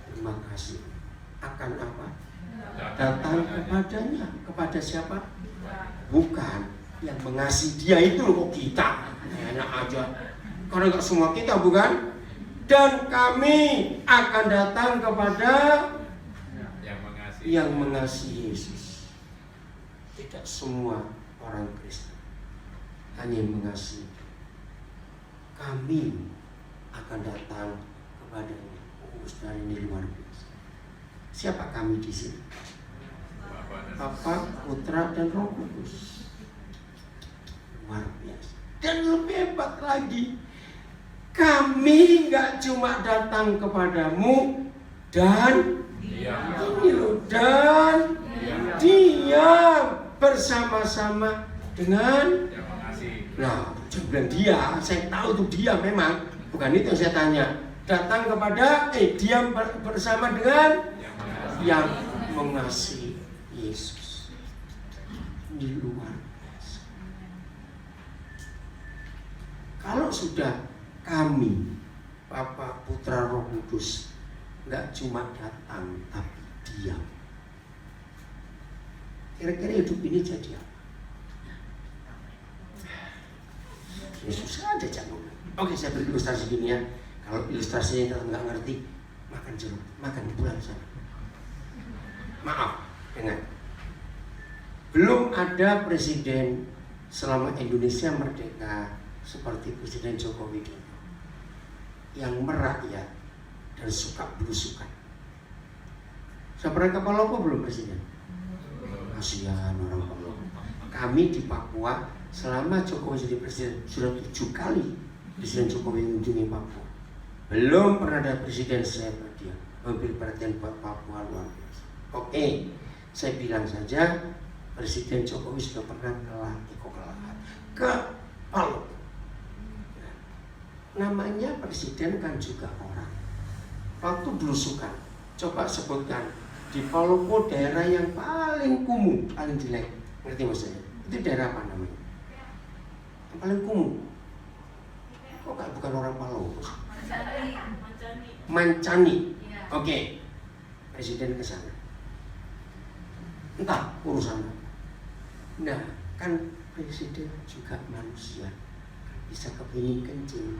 terima kasih, akan apa? Datang kepadanya. Kepada siapa? Bukan yang mengasihi dia itu loh, kok kita enak aja, karena gak semua kita, bukan? Dan kami akan datang kepada yang mengasihi Yesus. Tidak semua orang Kristen hanya mengasihi. Kami akan datang kepadanya. Saudara, ini luar biasa. Siapa kami di sini? Bapa, Putra, dan Roh Kudus. Luar biasa. Dan lebih hebat lagi, kami gak cuma datang kepadamu dan ini loh, dan diam bersama-sama dengan. Nah, jangan bilang dia, saya tahu itu dia memang, bukan itu yang saya tanya. Datang kepada, diam bersama dengan yang mengasihi Yesus. Ini luar biasa. Kalau sudah kami, Bapa, Putra, Roh Kudus, nggak cuma datang tapi diam, kira-kira hidup ini jadi apa? Ya susah aja jangan. Oke, saya beri ilustrasi gini ya. Kalau ilustrasinya kita nggak ngerti, makan jeruk, makan pulang sana. Maaf, dengar. Belum ada presiden selama Indonesia merdeka seperti Presiden Joko Widodo yang merakyat dan suka belusukan. Saya pernah ke Palopo belum Presiden? Kasihan orang Palopo. Kami di Papua selama Jokowi jadi Presiden sudah 7 kali Presiden Jokowi mengunjungi Papua. Belum pernah ada Presiden saya dia ambil perhatian buat Papua luar biasa. Oke, saya bilang saja Presiden Jokowi sudah pernah ke Palopo. Namanya presiden kan juga orang. Waktu belusukan, coba sebutkan di Palopo daerah yang paling kumuh, paling jelek. Ngerti maksudnya? Itu daerah apa namanya? Yang paling kumuh. Kok gak bukan orang Palopo? Mancani. Oke. Presiden ke sana. Entah urusan. Nah, kan presiden juga manusia. Bisa kepingin kencing.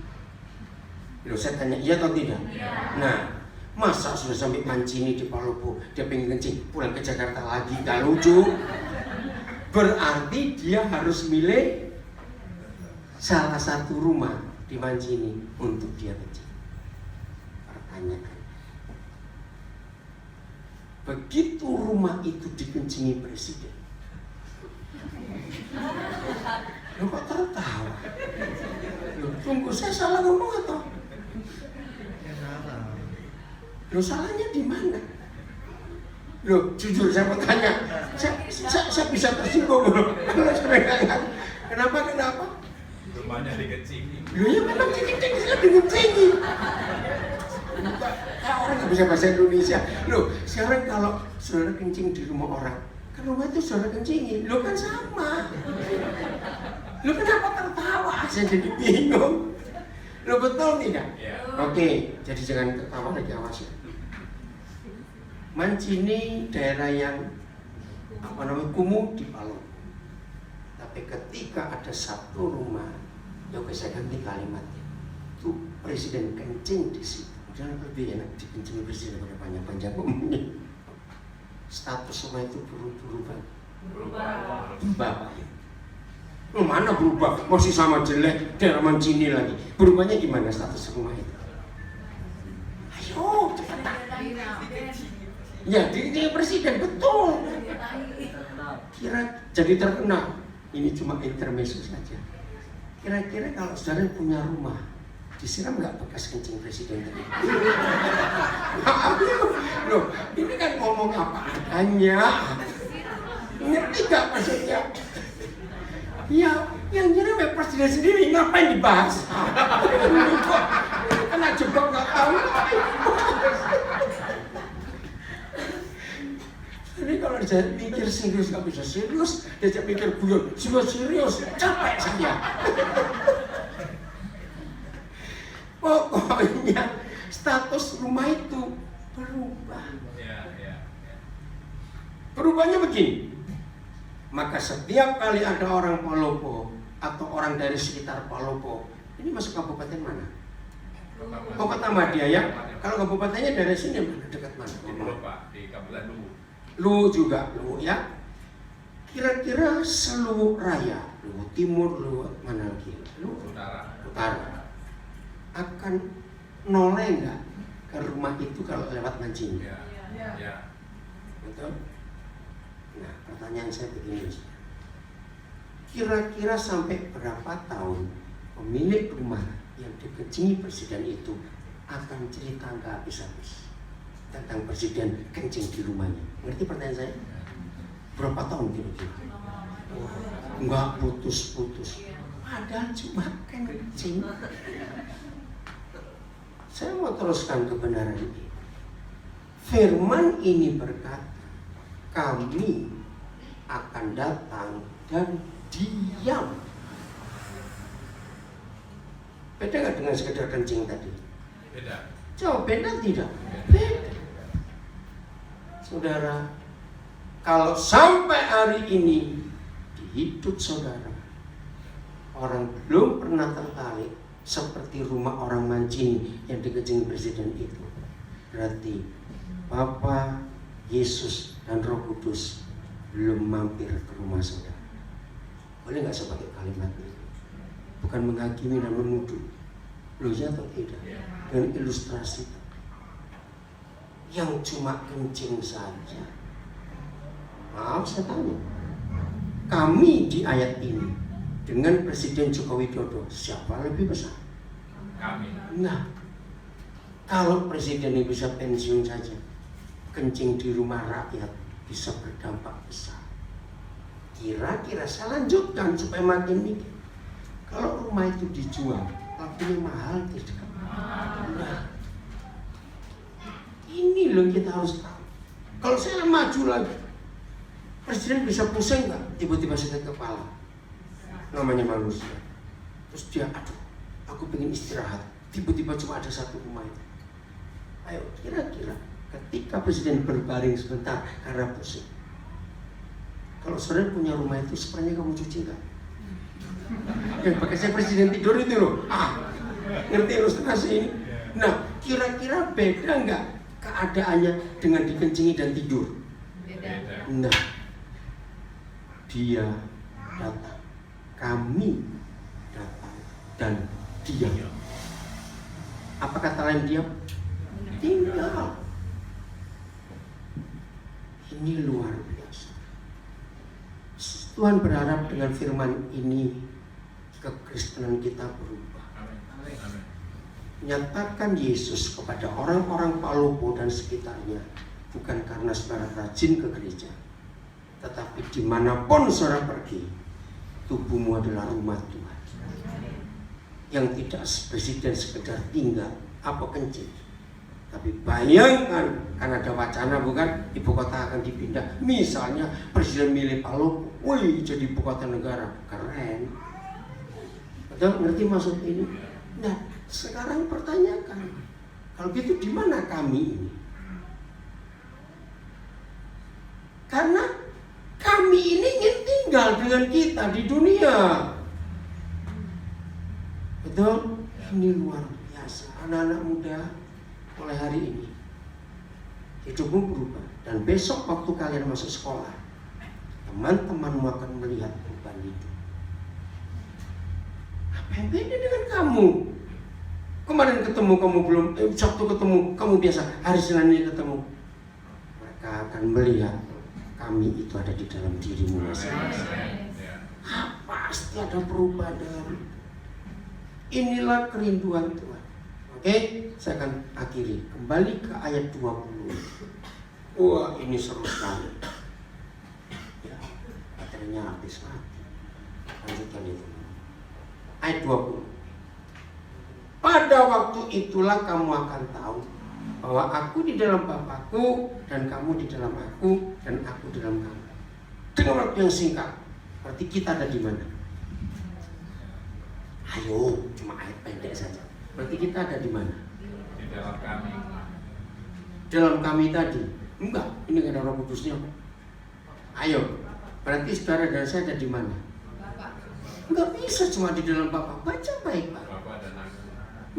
Loh, saya tanya iya atau tidak? Ya. Nah, masa sudah sampai Mancini di Palopo dia pengen kencing, pulang ke Jakarta lagi, gak lucu. Berarti dia harus milih salah satu rumah di Mancini untuk dia kencing. Pertanyaan, begitu rumah itu dikencingi presiden, lo kok tertawa? Loh, tunggu, saya salah ngomong atau? Loh, salahnya di mana? Loh, jujur saya mau tanya, saya bisa tersinggung loh. Kenapa? Rumahnya dikencingi. Loh, ya memang dikencing, saya dikencingi. Orang nggak bisa bahasa Indonesia. Loh, sekarang kalau saudara kencing di rumah orang, kan rumah itu saudara kencingi. Loh, kan sama. Loh, kenapa tertawa? Saya jadi bingung. Loh, betul tidak? Ya. Oke, jadi jangan ketawa lagi, awas ya. Mancini daerah yang kumuh di Palopo. Tapi ketika ada satu rumah, ya oke, saya ganti kalimatnya. Itu presiden kencing di situ. Jangan lebih enak dikencingi presiden daripada panjang-panjang ngomongnya. Status rumah itu berubah. Berubah. Mana berubah? Masih sama jelek, daerah Mancini lagi. Berubahnya gimana status rumah itu? Ayo, cepat. Ya, dia presiden, betul. Kira jadi terkenal. Ini cuma intermezzo saja. Kira-kira kalau saudara punya rumah, disiram nggak bekas kencing presiden tadi? Loh, ini kan ngomong apa adanya. Ngerti nggak maksudnya? Ya, yang nyiram ya presiden sendiri, ngapain dibahas? Kena jebak nggak tahu. Jadi kalau dia pikir serius nggak bisa serius, dia pikir guyon juga serius, capek saya. Pokoknya status rumah itu berubah. Berubahnya begini. Maka setiap kali ada orang Palopo atau orang dari sekitar Palopo, ini masuk kabupaten mana? Kota Madya ya. Kalau kabupatennya dari sini mana? Dekat mana? Di Luwu, Pak, di Kabupaten Luwu. Luwu juga, Luwu ya. Kira-kira seluruh raya, Luwu Timur, Luwu mana lagi? Luwu Utara. Akan noleh nggak ke rumah itu kalau lewat Mancini? Ya. Betul? Nah, pertanyaan saya begini. Kira-kira sampai berapa tahun pemilik rumah yang dikencingi presiden itu akan cerita nggak habis-habis tentang presiden kencing di rumahnya? Ngerti pertanyaan saya? Berapa tahun kira-kira? Nggak putus-putus. Padahal cuma kencing. Saya mau teruskan kebenaran ini. Firman ini berkata, kami akan datang dan diam. Beda nggak dengan sekedar kencing tadi? Beda. Jawab beda tidak? Beda. Saudara, kalau sampai hari ini di hidup saudara, orang belum pernah tertarik seperti rumah orang Mancini yang dikencing presiden itu, berarti Bapa, Yesus, dan Roh Kudus belum mampir ke rumah saudara. Boleh nggak saya pakai kalimat itu? bukan menghakimi dan menuduh. Loh ya atau tidak? Dengan ilustrasi yang cuma kencing saja. Maaf saya tanya, kami di ayat ini dengan Presiden Joko Widodo siapa lebih besar? Kami. Nah, kalau presiden ini bisa pensiun saja, kencing di rumah rakyat bisa berdampak besar. Kira-kira saya lanjutkan supaya makin mikir. Kalau rumah itu dijual, lakunya mahal tidak? Nah, ini loh kita harus tahu. Kalau saya maju lagi, presiden bisa pusing nggak? Tiba-tiba sakit kepala. Namanya manusia. Terus dia, aduh, aku pengen istirahat. Tiba-tiba cuma ada satu rumah itu. Ayo, kira-kira ketika presiden berbaring sebentar karena pusing, kalau saudara punya rumah itu, sebenarnya kamu cuci nggak? Yang pakai saya presiden tidur itu loh. Ngerti ilustrasi ini? Nah, kira-kira beda nggak keadaannya dengan dikencingi dan tidur? Beda. Nah, dia datang, kami datang, dan diam. Apa kata lain diam? Tinggal. Ini luar biasa. Tuhan berharap dengan firman ini kekristenan kita berubah. Amin. Nyatakan Yesus kepada orang-orang Palopo dan sekitarnya bukan karena saudara rajin ke gereja, tetapi dimanapun saudara pergi, tubuhmu adalah rumah Tuhan. Yang tidak presiden sekedar tinggal apa kencing, tapi bayangkan, kan ada wacana bukan, ibu kota akan dipindah. Misalnya presiden milih Palopo, woi jadi ibu kota negara, keren. Betul, ngerti maksud ini? Nah, sekarang pertanyakan, kalau gitu di mana kami ini? Karena kami ini ingin tinggal dengan kita di dunia. Betul? Ini luar biasa. Anak-anak muda, mulai hari ini hidupmu berubah. Dan besok waktu kalian masuk sekolah, teman-temanmu akan melihat perubahan hidup. Apa yang beda dengan kamu? Kemarin ketemu kamu belum, Sabtu ketemu kamu biasa, hari Senin ini ketemu. Mereka akan melihat kami itu ada di dalam dirimu masing-masing. Pasti ada perubahan dalam hidup. Inilah kerinduan Tuhan. Oke, saya akan akhiri. Kembali ke ayat 20. Wah, ini seru sekali. Ya, baterainya habis mati. Lanjutkan itu. Ayat 20. Pada waktu itulah kamu akan tahu bahwa aku di dalam Bapakku dan kamu di dalam aku dan aku di dalam kamu. Dengan waktu yang singkat, berarti kita ada di mana? Ayo, cuma ayat pendek saja. Berarti kita ada di mana? Di dalam kami. Dalam kami tadi? Enggak, ini ada Roh Kudusnya. Ayo, berarti saudara dan saya ada di mana? Enggak bisa cuma di dalam Bapa. Baca baik-baik. Bapa dan aku.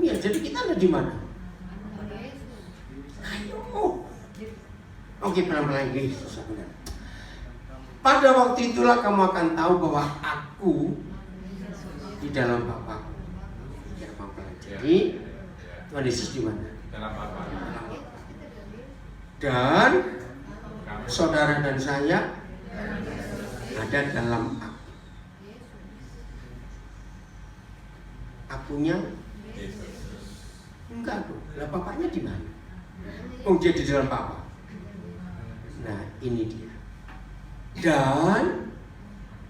Iya, jadi kita ada di mana? Ayo. Oke, pelan-pelan lagi. Susah benar. Pada waktu itulah kamu akan tahu bahwa aku di dalam Bapa. Ya, pelan-pelan. Jadi Tuhan Yesus di mana? Dalam Bapa. Dan Kamu. saudara dan saya ada dalam aku. Akunya Yesus. enggak dong. Lah Bapaknya di mana? Oh, dia di dalam Bapa. Nah, ini dia. Dan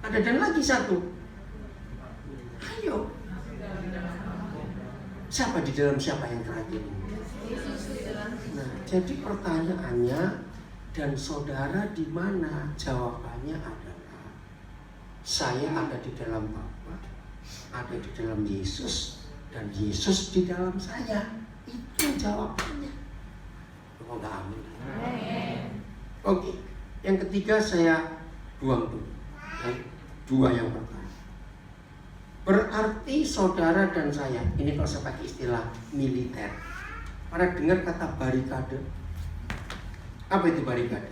ada dan lagi satu. Ayo. Siapa di dalam siapa yang terakhir ini? Nah, jadi pertanyaannya, dan saudara di mana? Jawabannya adalah saya ada di dalam Bapa, ada di dalam Yesus, dan Yesus di dalam saya. Itu jawabannya. Oh, enggak amin. Oke, yang ketiga saya buang dulu. Dua yang pertama. Berarti saudara dan saya, ini kalau saya pakai istilah militer. Pernah dengar kata barikade? Apa itu barikade?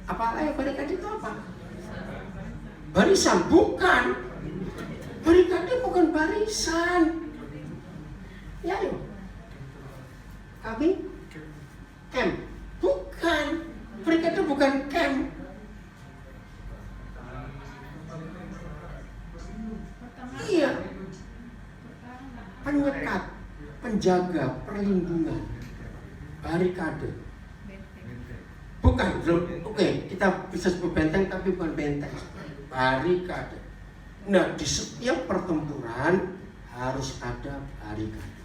Apa ya barikade itu apa? Barisan, bukan. Barikade bukan barisan. Ya yuk. Kami camp. Bukan. Barikade bukan camp. Iya. Penyekat, penjaga, perlindungan. Barikade. Bukan, oke, kita bisa sebut benteng tapi bukan benteng. Barikade. Nah, di setiap pertempuran harus ada barikade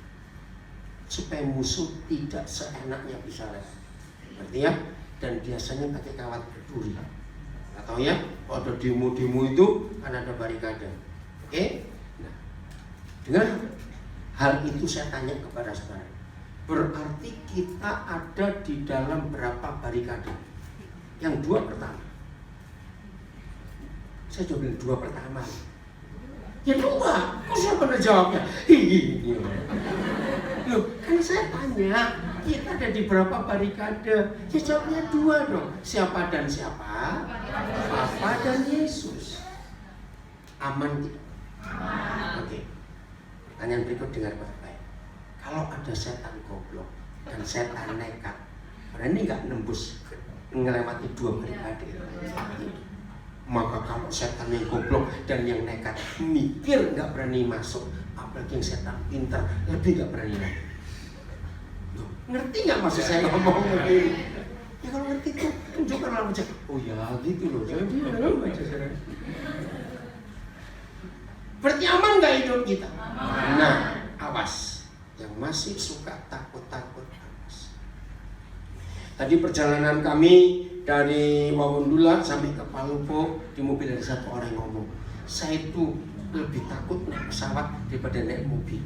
supaya musuh tidak seenaknya bisa lewat. Berarti ya, dan biasanya pakai kawat berduri. Atau ya, ada demo-demo itu kan ada barikade. Oke? Nah, dengan hal itu saya tanya kepada saudara, berarti kita ada di dalam berapa barikade? Yang dua pertama. Saya coba bilang dua pertama. Ya dua, kok saya pernah jawabnya? Loh, kan saya tanya, kita ada di berapa barikade? Ya jawabnya dua dong. Siapa dan siapa? Bapa dan Yesus. Aman tidak? Oke. Pertanyaan berikut dengar baik-baik. Kalau ada setan goblok dan setan nekat, berani nggak nembus ngelewati dua barikade? Maka kalau setan yang goblok dan yang nekat mikir nggak berani masuk, apalagi yang setan pintar lebih nggak berani lagi. Ngerti nggak maksud saya ngomong begini? Ya kalau ngerti tuh tunjukkanlah aja. Oh ya gitu loh. Jadi baca saya. Berarti aman nggak hidup kita? Nah, awas. Yang masih suka takut-takut, awas. Tadi perjalanan kami dari Wawundula sampai ke Palopo, di mobil ada satu orang yang ngomong, saya itu lebih takut naik pesawat daripada naik mobil.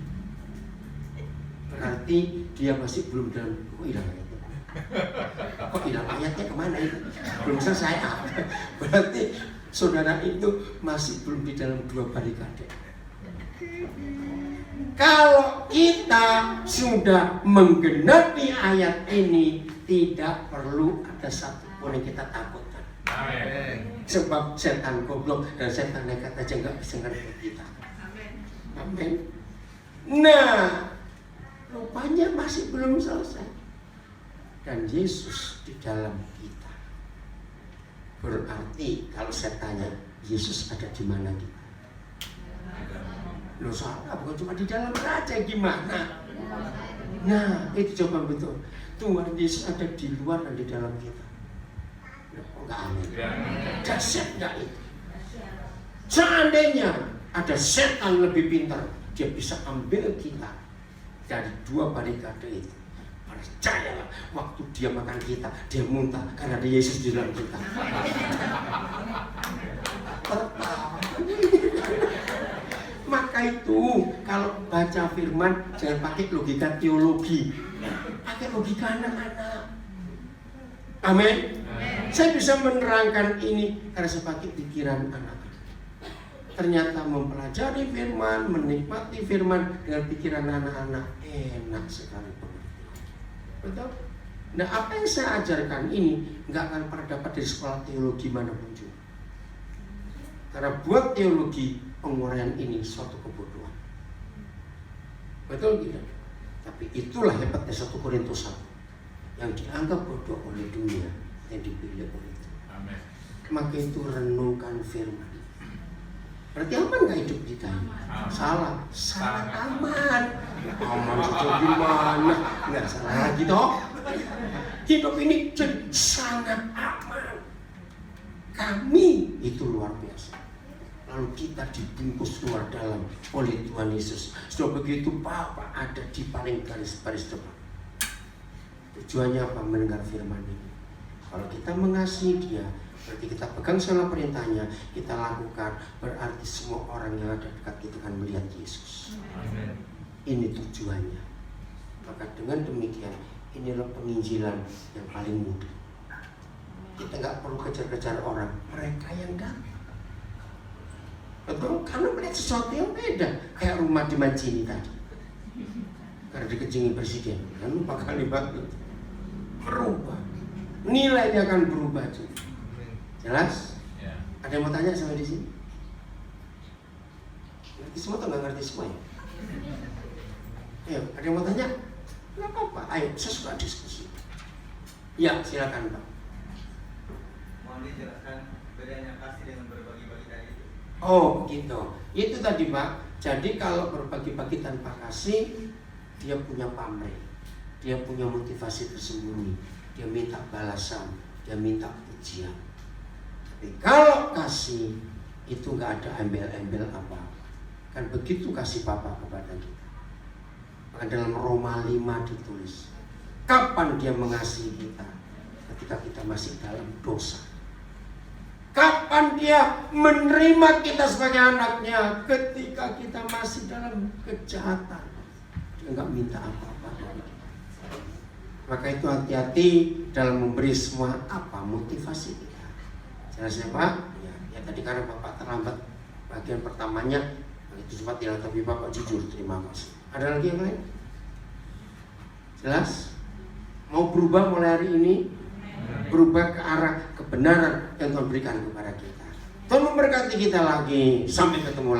Berarti dia masih belum dalam. Kok hilang ayatnya? Kok hilang ayatnya kemana itu? Belum selesai. Berarti saudara itu masih belum di dalam dua barikade. Kalau kita sudah menggenapi ayat ini, tidak perlu ada satupun yang kita takutkan. Amen. Sebab setan goblok dan setan nekat aja nggak bisa ngerti kita. Amin. Nah, rupanya masih belum selesai. Dan Yesus di dalam kita. Berarti kalau saya tanya, Yesus ada di mana kita? Loh salah, bukan cuma di dalam saja, gimana? Nah, itu jawaban betul. Tuhan Yesus ada di luar dan di dalam kita. Oh, enggak aneh. Dahsyat enggak itu? Seandainya ada setan lebih pintar, dia bisa ambil kita dari dua barikade itu. Percayalah, waktu dia makan kita, dia muntah karena ada Yesus di dalam kita. Maka itu kalau baca firman jangan pakai logika teologi, pakai logika anak-anak. Amin. Saya bisa menerangkan ini karena saya pakai pikiran anak. Ternyata mempelajari firman, menikmati firman dengan pikiran anak-anak enak sekali. Betul? Nah, apa yang saya ajarkan ini nggak akan pernah dapat dari sekolah teologi manapun juga. Karena buat teologi penguraian ini suatu kebodohan. Betul tidak? Tapi itulah hebatnya 1 Korintus 1 yang dianggap bodoh oleh dunia yang dipilih oleh itu. Amen. Maka itu renungkan firman. Berarti aman gak hidup kita ini? Salah, sangat aman. Aman sejauh gimana? Nggak salah lagi toh. Hidup ini jadi sangat aman. Kami itu luar biasa. Lalu kita dibungkus luar dalam oleh Tuhan Yesus. Sudah begitu Bapa ada di paling baris depan. Tujuannya apa? Mendengar firman ini. Kalau kita mengasihi Dia, berarti kita pegang segala perintahnya, kita lakukan, berarti semua orang yang ada dekat kita akan melihat Yesus. Amen. Ini tujuannya. Maka dengan demikian, inilah penginjilan yang paling mudah. Kita nggak perlu kejar-kejar orang, mereka yang datang. Betul? Karena melihat sesuatu yang beda, kayak rumah di Mancini tadi. Karena dikencingin presiden, kan lupa kalimat itu. Berubah, nilainya akan berubah juga. Jelas? Ya. Ada yang mau tanya sama di sini? Ngerti semua atau nggak ngerti semua ya? Ayo, ada yang mau tanya? Nggak apa-apa, ayo, saya suka diskusi. Ya, silakan Pak. Mohon dijelaskan bedanya kasih dengan berbagi-bagi tadi itu. Oh, begitu. Itu tadi Pak. Jadi kalau berbagi-bagi tanpa kasih, dia punya pamrih, dia punya motivasi tersembunyi, dia minta balasan, dia minta pujian. Tapi kalau kasih, itu nggak ada embel-embel apa. Kan begitu kasih Papa kepada kita. Maka dalam Roma 5 ditulis, kapan dia mengasihi kita? Ketika kita masih dalam dosa. Kapan dia menerima kita sebagai anaknya? Ketika kita masih dalam kejahatan. Dia nggak minta apa-apa dari kita. Maka itu hati-hati dalam memberi semua apa motivasi kita. Jelas ya Pak? Ya tadi karena Bapak terlambat bagian pertamanya, itu sempat hilang, tapi Bapak jujur, terima kasih. Ada lagi yang lain? Jelas? Mau berubah mulai hari ini? Berubah ke arah kebenaran yang Tuhan berikan kepada kita. Tuhan memberkati kita lagi. Sampai ketemu lagi.